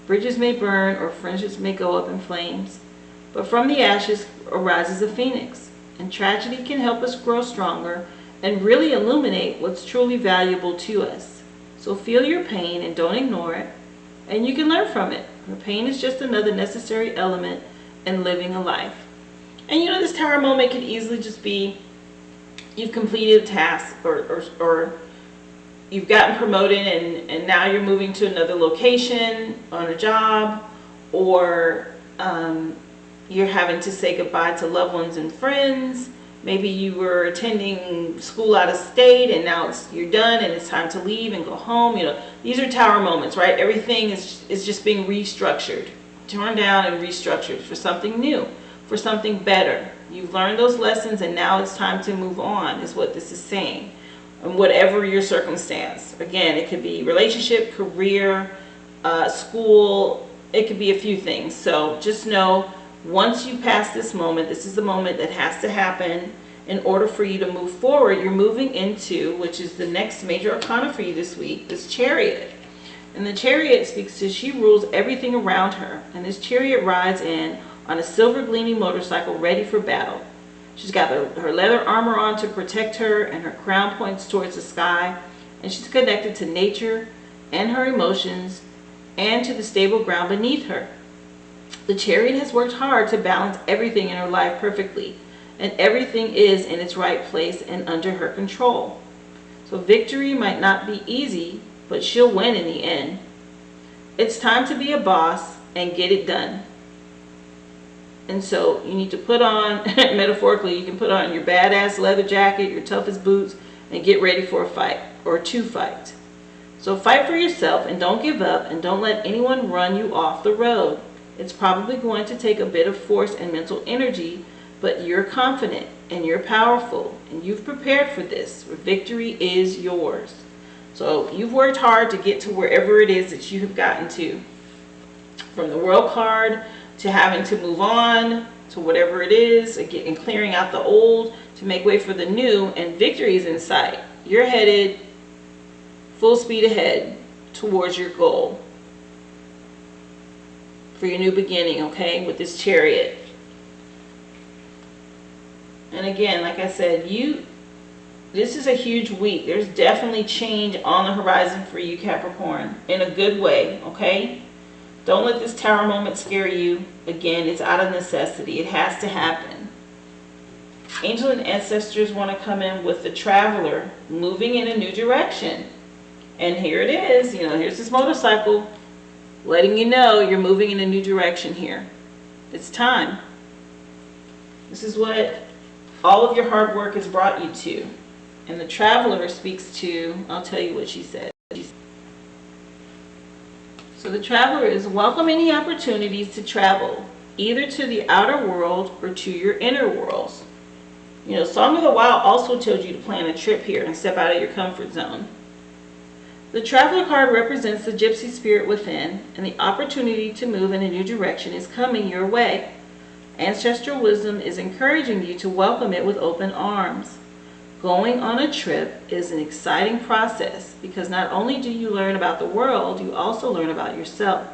bridges may burn, or friendships may go up in flames. But from the ashes arises a phoenix, and tragedy can help us grow stronger and really illuminate what's truly valuable to us. So feel your pain and don't ignore it, and you can learn from it. The pain is just another necessary element in living a life. And this Tower moment could easily just be you've completed a task, or you've gotten promoted and now you're moving to another location on a job, or you're having to say goodbye to loved ones and friends. Maybe you were attending school out of state and now you're done and it's time to leave and go home. These are Tower moments, right? Everything is just being restructured, torn down and restructured for something new, for something better. You've learned those lessons and now it's time to move on, is what this is saying. And whatever your circumstance. Again, it could be relationship, career, school. It could be a few things. So just know, once you pass this moment, this is the moment that has to happen in order for you to move forward. You're moving into, which is the next major arcana for you this week, this Chariot. And the Chariot speaks to, she rules everything around her. And this Chariot rides in on a silver gleaming motorcycle ready for battle. She's got her leather armor on to protect her, and her crown points towards the sky. And she's connected to nature and her emotions and to the stable ground beneath her. The Chariot has worked hard to balance everything in her life perfectly, and everything is in its right place and under her control. So victory might not be easy, but she'll win in the end. It's time to be a boss and get it done. And so you need to put on, metaphorically, you can put on your badass leather jacket, your toughest boots, and get ready for a fight, or to fight. So fight for yourself and don't give up, and don't let anyone run you off the road. It's probably going to take a bit of force and mental energy, but you're confident and you're powerful and you've prepared for this. Victory is yours. So you've worked hard to get to wherever it is that you have gotten to. From the World card to having to move on to whatever it is, and clearing out the old to make way for the new, and victory is in sight. You're headed full speed ahead towards your goal for your new beginning, okay, with this Chariot. And again, like I said, this is a huge week. There's definitely change on the horizon for you, Capricorn, in a good way, okay? Don't let this Tower moment scare you. Again, it's out of necessity. It has to happen. Angels and ancestors want to come in with the Traveler, moving in a new direction. And here it is, here's this motorcycle letting you know you're moving in a new direction here. It's time. This is what all of your hard work has brought you to. And the Traveler speaks to, I'll tell you what she said. So the Traveler is, welcome any opportunities to travel, either to the outer world or to your inner worlds. Song of the Wild also told you to plan a trip here and step out of your comfort zone. The Traveler card represents the gypsy spirit within, and the opportunity to move in a new direction is coming your way. Ancestral wisdom is encouraging you to welcome it with open arms. Going on a trip is an exciting process because not only do you learn about the world, you also learn about yourself.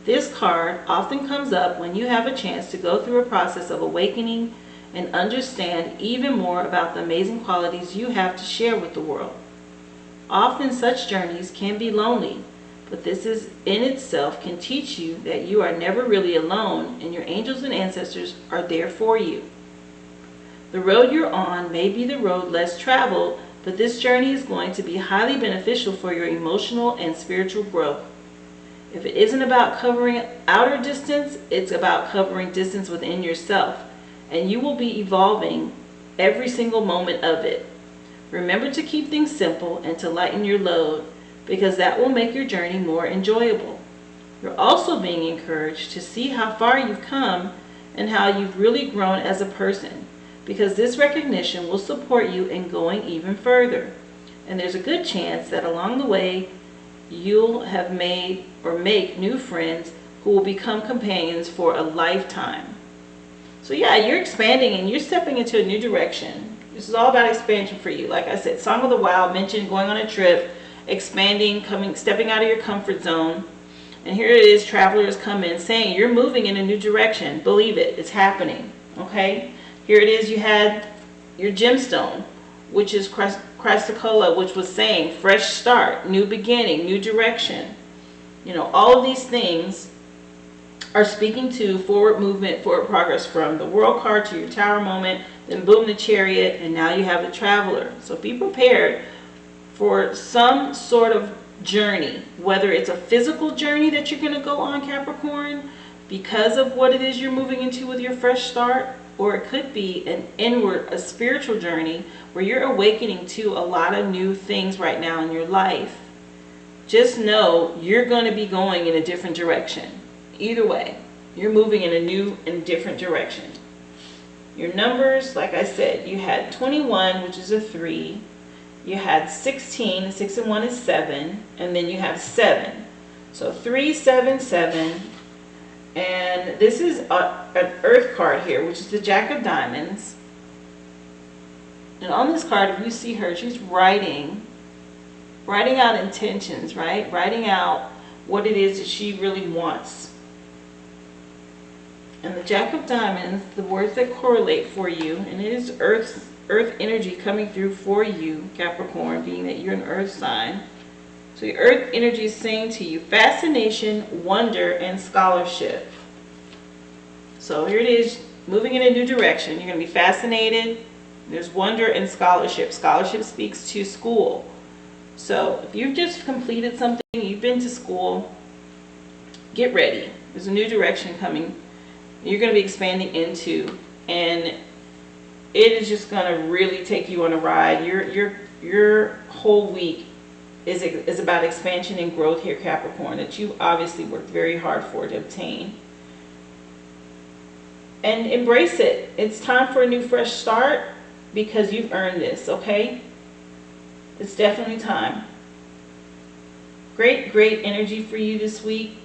This card often comes up when you have a chance to go through a process of awakening and understand even more about the amazing qualities you have to share with the world. Often such journeys can be lonely, but this is in itself can teach you that you are never really alone, and your angels and ancestors are there for you. The road you're on may be the road less traveled, but this journey is going to be highly beneficial for your emotional and spiritual growth. If it isn't about covering outer distance, it's about covering distance within yourself, and you will be evolving every single moment of it. Remember to keep things simple and to lighten your load, because that will make your journey more enjoyable. You're also being encouraged to see how far you've come and how you've really grown as a person, because this recognition will support you in going even further. And there's a good chance that along the way you'll have made or make new friends who will become companions for a lifetime. So yeah, you're expanding and you're stepping into a new direction. This is all about expansion for you. Like I said, Song of the Wild mentioned going on a trip, expanding, stepping out of your comfort zone. And here it is, Travelers come in saying you're moving in a new direction. Believe it, it's happening. Okay? Here it is, you had your gemstone, which is Chrysocolla, which was saying fresh start, new beginning, new direction. All of these things are speaking to forward movement, forward progress, from the World card to your Tower moment, then boom, the Chariot, and now you have the Traveler. So be prepared for some sort of journey, whether it's a physical journey that you're going to go on, Capricorn, because of what it is you're moving into with your fresh start, or it could be an inward, a spiritual journey where you're awakening to a lot of new things right now in your life. Just know you're going to be going in a different direction. Either way, you're moving in a new and different direction. Your numbers, like I said, you had 21, which is a 3. You had 16, 6 and 1 is 7, and then you have 7. So 377, and this is an Earth card here, which is the Jack of Diamonds. And on this card, if you see her, she's writing out intentions, right? Writing out what it is that she really wants. And the Jack of Diamonds, the words that correlate for you, and it is Earth energy coming through for you, Capricorn, being that you're an Earth sign. So the Earth energy is saying to you, fascination, wonder, and scholarship. So here it is, moving in a new direction. You're going to be fascinated. There's wonder and scholarship. Scholarship speaks to school. So if you've just completed something, you've been to school, get ready. There's a new direction coming. You're going to be expanding into, and it is just going to really take you on a ride. Your whole week is about expansion and growth here, Capricorn, that you obviously worked very hard for to obtain. And embrace it. It's time for a new fresh start because you've earned this, okay? It's definitely time. Great energy for you this week.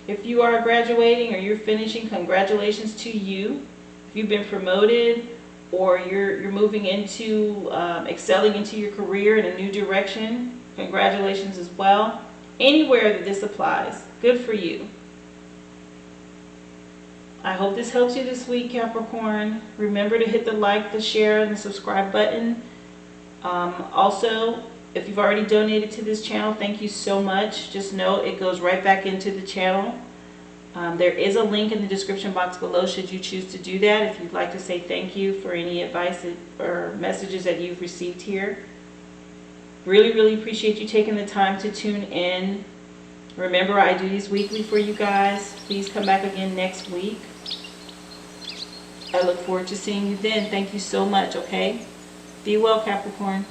If you are graduating or you're finishing, congratulations to you. If you've been promoted or you're moving into excelling into your career in a new direction, congratulations as well. Anywhere that this applies, good for you. I hope this helps you this week, Capricorn. Remember to hit the like, the share, and the subscribe button. Also, if you've already donated to this channel, thank you so much. Just know it goes right back into the channel. There is a link in the description box below should you choose to do that, if you'd like to say thank you for any advice or messages that you've received here. Really appreciate you taking the time to tune in. Remember, I do these weekly for you guys. Please come back again next week. I look forward to seeing you then. Thank you so much, okay? Be well, Capricorn.